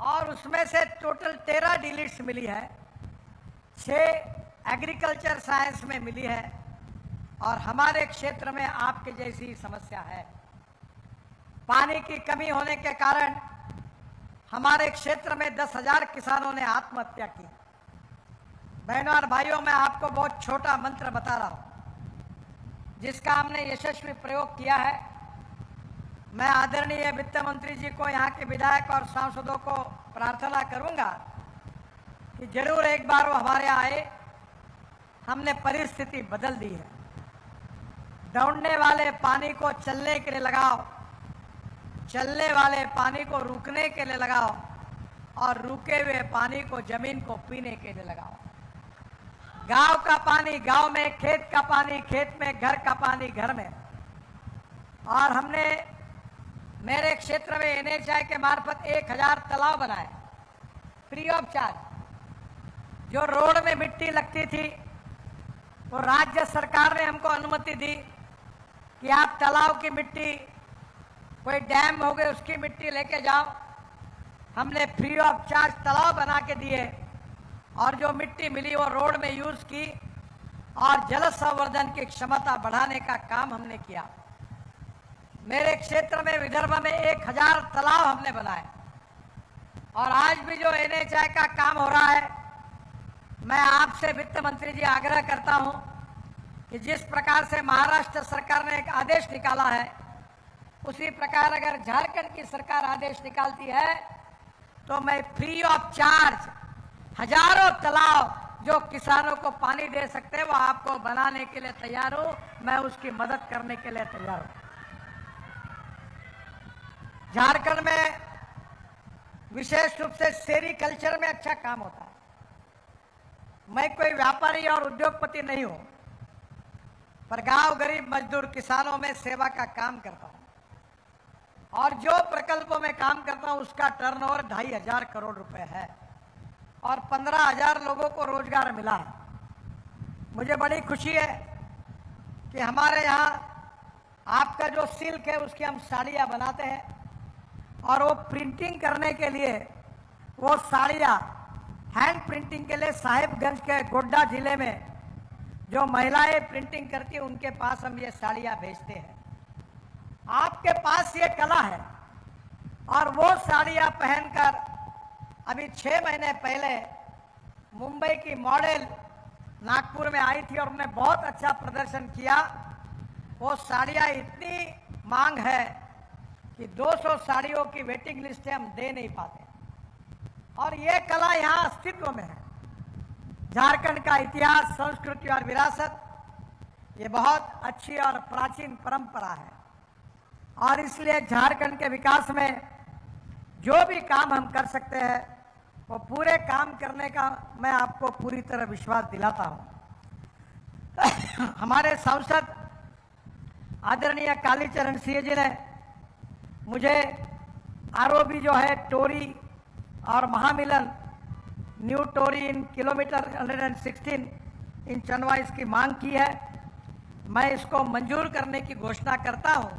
और उसमें से टोटल 13 डिलीट्स मिली है, 6 एग्रीकल्चर साइंस में मिली है। और हमारे क्षेत्र में आपके जैसी समस्या है। पानी की कमी होने के कारण हमारे क्षेत्र में 10,000 किसानों ने आत्महत्या की। बहनों और भाइयों, मैं आपको बहुत छोटा मंत्र बता रहा हूं, जिसका हमने यशस्वी प्रयोग किया है। मैं आदरणीय वित्त मंत्री जी को, यहाँ के विधायक और सांसदों को प्रार्थना करूंगा कि जरूर एक बार वो हमारे यहाँ आए। हमने परिस्थिति बदल दी है। दौड़ने वाले पानी को चलने के लिए लगाओ, चलने वाले पानी को रुकने के लिए लगाओ, और रुके हुए पानी को जमीन को पीने के लिए लगाओ। गांव का पानी गांव में, खेत का पानी खेत में, घर का पानी घर में। और हमने मेरे क्षेत्र में NHI के मार्फत 1000 तालाब बनाए फ्री ऑफ चार्ज। जो रोड में मिट्टी लगती थी, तो राज्य सरकार ने हमको अनुमति दी कि आप तालाब की मिट्टी, कोई डैम हो गए उसकी मिट्टी लेके जाओ। हमने फ्री ऑफ चार्ज तालाब बना के दिए, और जो मिट्टी मिली वो रोड में यूज की, और जल संवर्धन की क्षमता बढ़ाने का काम हमने किया। मेरे क्षेत्र में, विदर्भ में 1000 तालाब हमने बनाए। और आज भी जो NHI का काम हो रहा है, मैं आपसे वित्त मंत्री जी आग्रह करता हूं कि जिस प्रकार से महाराष्ट्र सरकार ने एक आदेश निकाला है, उसी प्रकार अगर झारखंड की सरकार आदेश निकालती है, तो मैं फ्री ऑफ चार्ज हजारों तालाब जो किसानों को पानी दे सकते हैं, वो आपको बनाने के लिए तैयार हूं। मैं उसकी मदद करने के लिए तैयार हूं। झारखंड में विशेष रूप से सेरीकल्चर में अच्छा काम होता है। मैं कोई व्यापारी और उद्योगपति नहीं हूं, पर गांव गरीब मजदूर किसानों में सेवा का काम करता हूं। और जो प्रकल्पों में काम करता हूं, उसका टर्नओवर 2500 करोड़ रुपए है, और 15,000 लोगों को रोजगार मिला है। मुझे बड़ी खुशी है कि हमारे यहाँ आपका जो सिल्क है, उसकी हम साड़ियाँ बनाते हैं, और वो प्रिंटिंग करने के लिए, वो साड़ियाँ हैंड प्रिंटिंग के लिए साहिबगंज के गोड्डा जिले में जो महिलाएं प्रिंटिंग करती हैं, उनके पास हम ये साड़ियाँ भेजते हैं। आपके पास ये कला है, और वो साड़ियाँ पहनकर अभी 6 महीने पहले मुंबई की मॉडल नागपुर में आई थी और उन्होंने बहुत अच्छा प्रदर्शन किया। वो साड़ियाँ इतनी मांग है कि 200 साड़ियों की वेटिंग लिस्ट हम दे नहीं पाते और ये कला यहाँ अस्तित्व में है। झारखंड का इतिहास, संस्कृति और विरासत ये बहुत अच्छी और प्राचीन परंपरा है और इसलिए झारखंड के विकास में जो भी काम हम कर सकते हैं वो पूरे काम करने का मैं आपको पूरी तरह विश्वास दिलाता हूँ। हमारे सांसद आदरणीय कालीचरण सिंह जी ने मुझे आरओबी जो है टोरी और महामिलन न्यू टोरी इन किलोमीटर 116 इन चंदवा इसकी मांग की है। मैं इसको मंजूर करने की घोषणा करता हूं,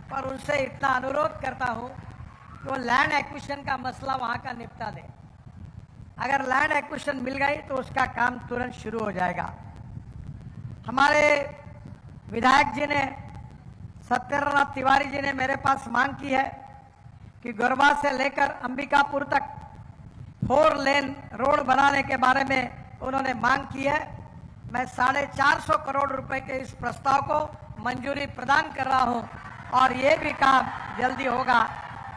पर उनसे इतना अनुरोध करता हूं कि वो लैंड एक्विजिशन का मसला वहां का निपटा दे। अगर लैंड एक्विजिशन मिल गई तो उसका काम तुरंत शुरू हो जाएगा। हमारे विधायक जी ने, सत्येंद्रनाथ तिवारी जी ने मेरे पास मांग की है कि गरबा से लेकर अंबिकापुर तक 4 लेन रोड बनाने के बारे में उन्होंने मांग की है। मैं 450 करोड़ रुपए के इस प्रस्ताव को मंजूरी प्रदान कर रहा हूं और ये भी काम जल्दी होगा,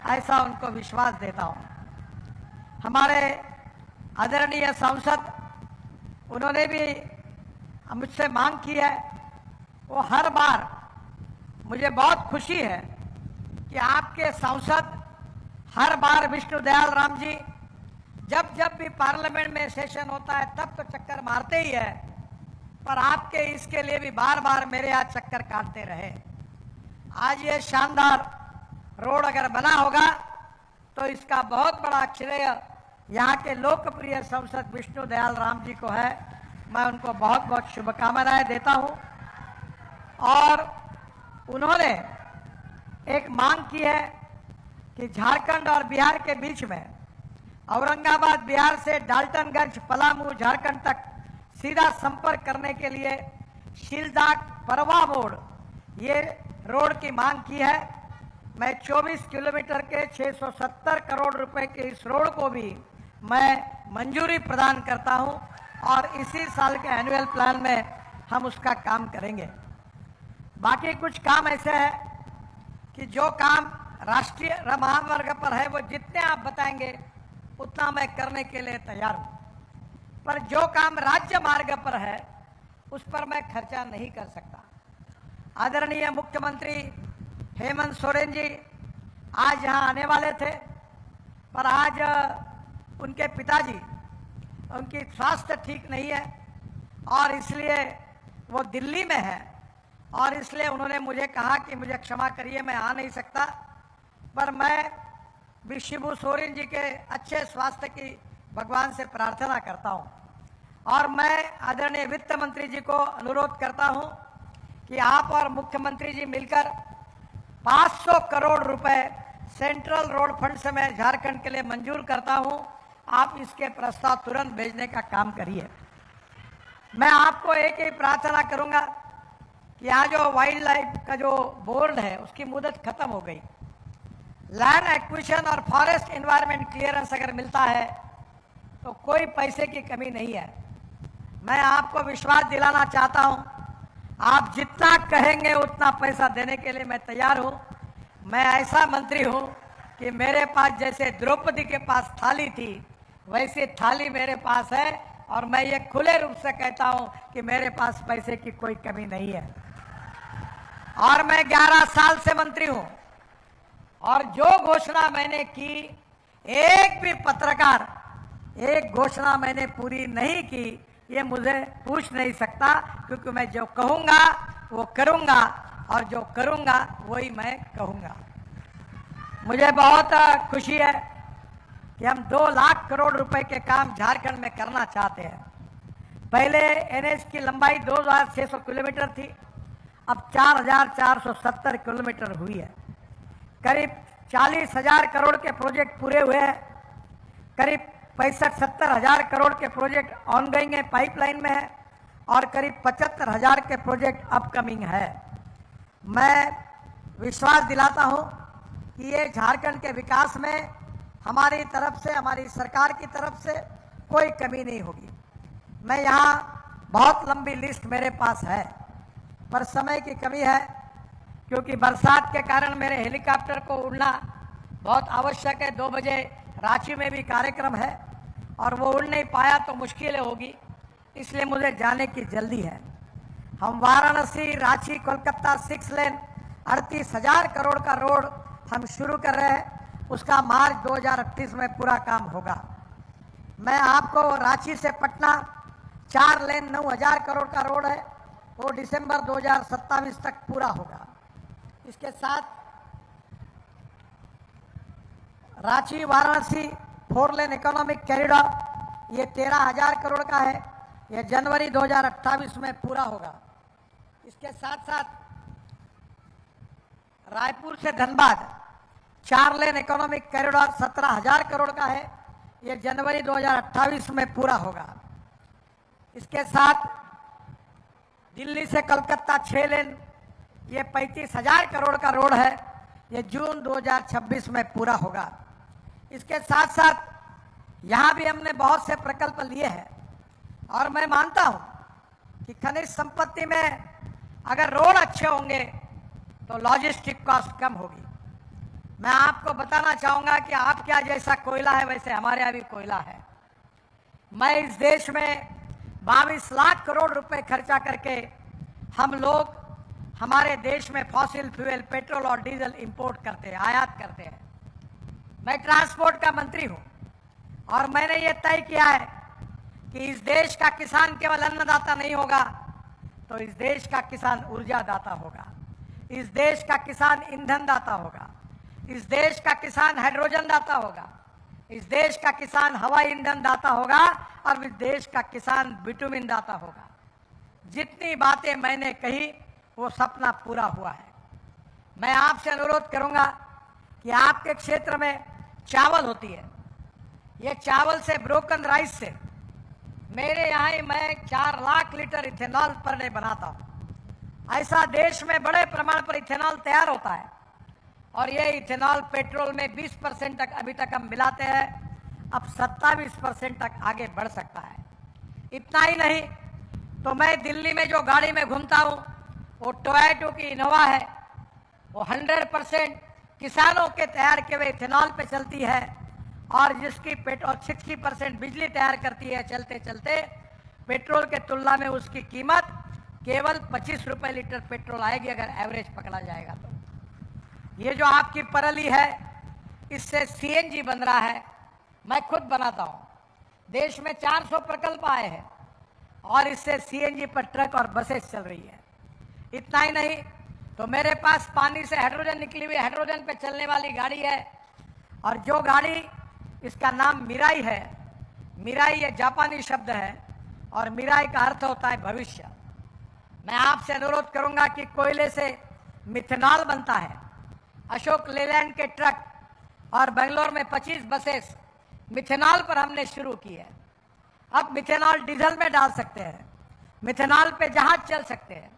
ऐसा उनको विश्वास देता हूं। हमारे आदरणीय सांसद, उन्होंने भी मुझसे मांग की है। वो हर बार, मुझे बहुत खुशी है कि आपके सांसद हर बार विष्णु दयाल राम जी जब जब भी पार्लियामेंट में सेशन होता है तब तो चक्कर मारते ही है, पर आपके इसके लिए भी बार बार मेरे यहाँ चक्कर काटते रहे। आज ये शानदार रोड अगर बना होगा तो इसका बहुत बड़ा श्रेय यहाँ के लोकप्रिय सांसद विष्णु दयाल राम जी को है। मैं उनको बहुत बहुत शुभकामनाएं देता हूँ। और उन्होंने एक मांग की है कि झारखंड और बिहार के बीच में औरंगाबाद बिहार से डाल्टनगंज पलामू झारखंड तक सीधा संपर्क करने के लिए शीलदाग परवा मोड़ ये रोड की मांग की है। मैं 24 किलोमीटर के 670 करोड़ रुपए के इस रोड को भी मैं मंजूरी प्रदान करता हूं और इसी साल के एनुअल प्लान में हम उसका काम करेंगे। बाकी कुछ काम ऐसे है कि जो काम राष्ट्रीय महामार्ग पर है वो जितने आप बताएंगे उतना मैं करने के लिए तैयार हूं, पर जो काम राज्य मार्ग पर है उस पर मैं खर्चा नहीं कर सकता। आदरणीय मुख्यमंत्री हेमंत सोरेन जी आज यहाँ आने वाले थे, पर आज उनके पिताजी, उनकी स्वास्थ्य ठीक नहीं है और इसलिए वो दिल्ली में है और इसलिए उन्होंने मुझे कहा कि मुझे क्षमा करिए मैं आ नहीं सकता, पर मैं भी शिबू सोरेन जी के अच्छे स्वास्थ्य की भगवान से प्रार्थना करता हूं। और मैं आदरणीय वित्त मंत्री जी को अनुरोध करता हूं कि आप और मुख्यमंत्री जी मिलकर 500 करोड़ रुपए सेंट्रल रोड फंड से मैं झारखंड के लिए मंजूर करता हूं। आप इसके प्रस्ताव तुरंत भेजने का काम करिए। मैं आपको एक ही प्रार्थना करूंगा कि यहाँ जो वाइल्ड लाइफ का जो बोर्ड है उसकी मुदत खत्म हो गई। लैंड एक्विजिशन और फॉरेस्ट एनवायरनमेंट क्लियरेंस अगर मिलता है तो कोई पैसे की कमी नहीं है। मैं आपको विश्वास दिलाना चाहता हूं, आप जितना कहेंगे उतना पैसा देने के लिए मैं तैयार हूं। मैं ऐसा मंत्री हूं कि मेरे पास जैसे द्रौपदी के पास थाली थी वैसी थाली मेरे पास है और मैं ये खुले रूप से कहता हूं कि मेरे पास पैसे की कोई कमी नहीं है। और मैं 11 साल से मंत्री हूं और जो घोषणा मैंने की, एक भी पत्रकार एक घोषणा मैंने पूरी नहीं की, ये मुझे पूछ नहीं सकता, क्योंकि मैं जो कहूंगा वो करूंगा और जो करूंगा वही मैं कहूंगा। मुझे बहुत खुशी है कि हम 2 लाख करोड़ रुपए के काम झारखंड में करना चाहते हैं। पहले एनएच की लंबाई 2600 किलोमीटर थी, अब 4470 किलोमीटर हुई है। करीब 40,000 करोड़ के प्रोजेक्ट पूरे हुए हैं, करीब 65-70 हजार करोड़ के प्रोजेक्ट ऑनगोइंग है, पाइपलाइन में है और करीब 75,000 के प्रोजेक्ट अपकमिंग है। मैं विश्वास दिलाता हूं कि ये झारखंड के विकास में हमारी तरफ से, हमारी सरकार की तरफ से कोई कमी नहीं होगी। मैं यहाँ बहुत लंबी लिस्ट मेरे पास है, पर समय की कमी है, क्योंकि बरसात के कारण मेरे हेलीकॉप्टर को उड़ना बहुत आवश्यक है। 2 बजे रांची में भी कार्यक्रम है और वो उड़ नहीं पाया तो मुश्किलें होगी, इसलिए मुझे जाने की जल्दी है। हम वाराणसी, रांची, कोलकाता 6 लेन 38,000 करोड़ का रोड हम शुरू कर रहे हैं। उसका मार्च 2038 में पूरा काम होगा। मैं आपको रांची से पटना 4 लेन 9,000 करोड़ का रोड है, वो दिसंबर 2027 तक पूरा होगा। इसके साथ रांची वाराणसी 4 लेन इकोनॉमिक कॉरिडोर ये 13,000 करोड़ का है, ये जनवरी 2028 में पूरा होगा। इसके साथ साथ रायपुर से धनबाद 4 लेन इकोनॉमिक कॉरिडोर 17,000 करोड़ का है, ये जनवरी 2028 में पूरा होगा। इसके साथ दिल्ली से कलकत्ता 6 लेन ये 35,000 करोड़ का रोड है, ये जून 2026 में पूरा होगा। इसके साथ साथ यहाँ भी हमने बहुत से प्रकल्प लिए हैं और मैं मानता हूँ कि खनिज संपत्ति में अगर रोड अच्छे होंगे तो लॉजिस्टिक कॉस्ट कम होगी। मैं आपको बताना चाहूँगा कि आप क्या जैसा कोयला है वैसे हमारे यहाँ भी कोयला है। मैं इस देश में 22 लाख करोड़ रुपए खर्चा करके हम लोग हमारे देश में फॉसिल फ्यूल पेट्रोल और डीजल इंपोर्ट करते हैं, आयात करते हैं। मैं ट्रांसपोर्ट का मंत्री हूँ और मैंने ये तय किया है कि इस देश का किसान केवल अन्नदाता नहीं होगा, तो इस देश का किसान ऊर्जा दाता होगा, इस देश का किसान ईंधन दाता होगा, इस देश का किसान हाइड्रोजन दाता होगा, इस देश का किसान हवाई ईंधन दाता होगा और इस देश का किसान बिटुमिन दाता होगा। जितनी बातें मैंने कही वो सपना पूरा हुआ है। मैं आपसे अनुरोध करूंगा कि आपके क्षेत्र में चावल होती है, ये चावल से ब्रोकन राइस से मेरे यहाँ ही मैं 4 lakh litre ethanol per day बनाता हूँ। ऐसा देश में बड़े प्रमाण पर इथेनॉल तैयार होता है और ये इथेनॉल पेट्रोल में 20% तक अभी तक हम मिलाते हैं, अब 27% तक आगे बढ़ सकता है। इतना ही नहीं तो मैं दिल्ली में जो गाड़ी में घूमता हूँ वो टोयोटा की इनोवा है, वो 100% किसानों के तैयार किए हुए इथेनॉल पे चलती है और जिसकी पेट्रोल 60% बिजली तैयार करती है। चलते चलते पेट्रोल के तुलना में उसकी कीमत केवल 25 रुपए लीटर पेट्रोल आएगी अगर एवरेज पकड़ा जाएगा तो। ये जो आपकी परली है इससे सीएनजी बन रहा है, मैं खुद बनाता हूँ। देश में 400 प्रकल्प आए हैं और इससे सीएनजी पर ट्रक और बसेस चल रही है। इतना ही नहीं तो मेरे पास पानी से हाइड्रोजन निकली हुई हाइड्रोजन पे चलने वाली गाड़ी है और जो गाड़ी इसका नाम मिराई है। मिराई ये जापानी शब्द है और मिराई का अर्थ होता है भविष्य। मैं आपसे अनुरोध करूंगा कि कोयले से मिथेनॉल बनता है। अशोक लेलैंड के ट्रक और बेंगलोर में 25 बसेस मिथेनॉल पर हमने शुरू की है। अब मिथेनॉल डीजल में डाल सकते हैं, मिथेनॉल पे जहाज चल सकते हैं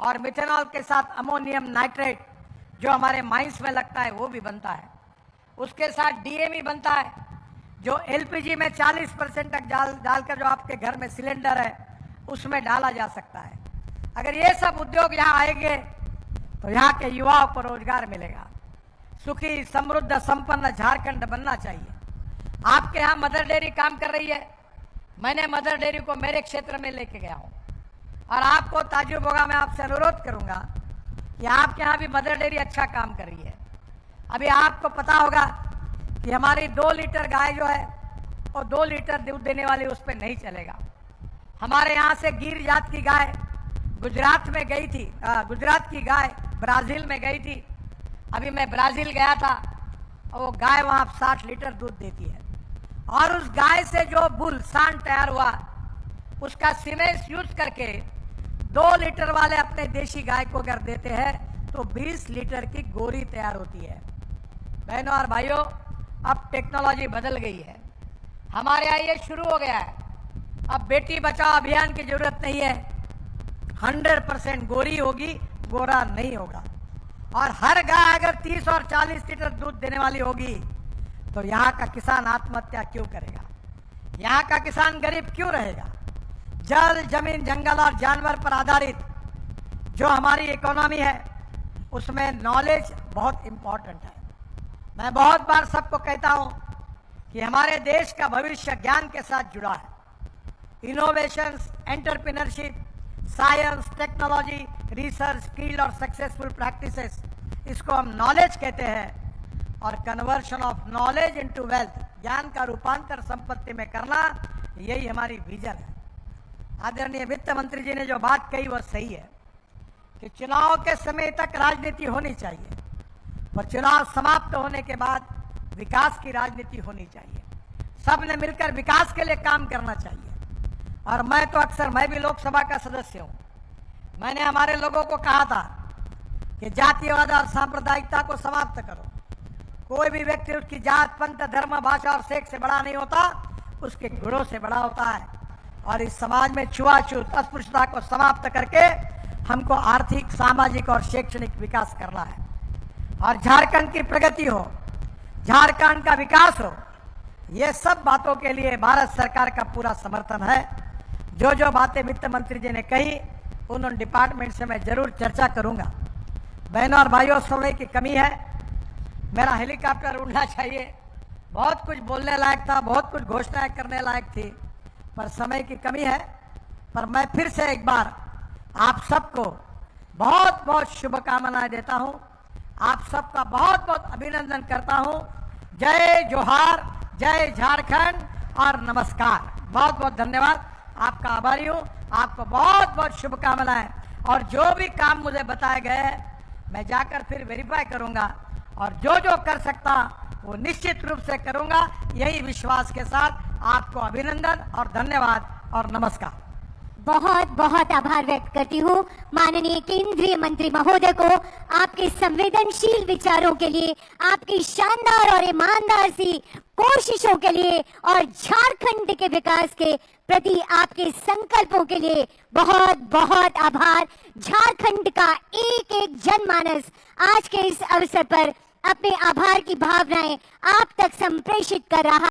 और मिथेनॉल के साथ अमोनियम नाइट्रेट जो हमारे माइंस में लगता है वो भी बनता है। उसके साथ डीएमई बनता है जो एलपीजी में 40% तक डालकर जो आपके घर में सिलेंडर है उसमें डाला जा सकता है। अगर ये सब उद्योग यहाँ आएंगे तो यहाँ के युवाओं को रोजगार मिलेगा। सुखी समृद्ध संपन्न झारखंड बनना चाहिए। आपके यहाँ मदर डेयरी काम कर रही है, मैंने मदर डेयरी को मेरे क्षेत्र में लेके गया हूँ और आपको ताजुब होगा, मैं आपसे अनुरोध करूंगा कि आपके यहाँ भी मदर डेयरी अच्छा काम कर रही है। अभी आपको पता होगा कि हमारी 2 लीटर गाय जो है वो 2 लीटर दूध देने वाली उस पर नहीं चलेगा। हमारे यहाँ से गिर जात की गाय गुजरात में गई थी, गुजरात की गाय ब्राजील में गई थी। अभी मैं ब्राजील गया था और वो गाय वहाँ 60 लीटर दूध देती है और उस गाय से जो बुल सांड तैयार हुआ उसका सीमेंस यूज करके 2 लीटर वाले अपने देशी गाय को अगर देते हैं तो 20 लीटर की गोरी तैयार होती है। बहनों और भाइयों, अब टेक्नोलॉजी बदल गई है, हमारे यहाँ ये शुरू हो गया है। अब बेटी बचाओ अभियान की जरूरत नहीं है, 100% गोरी होगी, गोरा नहीं होगा। और हर गाय अगर 30 और 40 लीटर दूध देने वाली होगी तो यहाँ का किसान आत्महत्या क्यों करेगा? यहाँ का किसान गरीब क्यों रहेगा? जल, जमीन, जंगल और जानवर पर आधारित जो हमारी इकोनॉमी है उसमें नॉलेज बहुत इंपॉर्टेंट है। मैं बहुत बार सबको कहता हूं कि हमारे देश का भविष्य ज्ञान के साथ जुड़ा है। Innovations, entrepreneurship, science, technology, research, skill और सक्सेसफुल प्रैक्टिसेस, इसको हम नॉलेज कहते हैं। और conversion of knowledge into wealth, ज्ञान का रूपांतर संपत्ति में करना, यही हमारी विजन है। आदरणीय वित्त मंत्री जी ने जो बात कही वह सही है कि चुनाव के समय तक राजनीति होनी चाहिए, पर चुनाव समाप्त होने के बाद विकास की राजनीति होनी चाहिए। सबने मिलकर विकास के लिए काम करना चाहिए। और मैं भी लोकसभा का सदस्य हूं। मैंने हमारे लोगों को कहा था कि जातिवाद और सांप्रदायिकता को समाप्त करो। कोई भी व्यक्ति उसकी जात, पंथ, धर्म, भाषा और सेक्स से बड़ा नहीं होता, उसके गुणों से बड़ा होता है। और इस समाज में छुआछूत, अस्पृश्यता को समाप्त करके हमको आर्थिक, सामाजिक और शैक्षणिक विकास करना है। और झारखंड की प्रगति हो, झारखंड का विकास हो, ये सब बातों के लिए भारत सरकार का पूरा समर्थन है। जो जो बातें वित्त मंत्री जी ने कही उन डिपार्टमेंट से मैं जरूर चर्चा करूंगा। बहनों और भाइयों, समय की कमी है, मेरा हेलीकॉप्टर उड़ना चाहिए। बहुत कुछ बोलने लायक था, बहुत कुछ घोषणाएं करने लायक थी, पर समय की कमी है। पर मैं फिर से एक बार आप सबको बहुत बहुत शुभकामनाएं देता हूं। आप सबका बहुत बहुत अभिनंदन करता हूं। जय जोहार, जय झारखंड और नमस्कार। बहुत बहुत धन्यवाद, आपका आभारी हूं। आपको बहुत बहुत शुभकामनाएं। और जो भी काम मुझे बताए गए हैं मैं जाकर फिर वेरीफाई करूंगा और जो जो कर सकता वो निश्चित रूप से करूंगा। यही विश्वास के साथ आपको अभिनंदन और धन्यवाद और नमस्कार। बहुत बहुत आभार व्यक्त करती हूँ माननीय केंद्रीय मंत्री महोदय को, आपके संवेदनशील विचारों के लिए, आपकी शानदार और ईमानदार सी कोशिशों के लिए और झारखंड के विकास के प्रति आपके संकल्पों के लिए बहुत बहुत आभार। झारखंड का एक एक जनमानस आज के इस अवसर पर अपने आभार की भावनाएं आप तक संप्रेषित कर रहा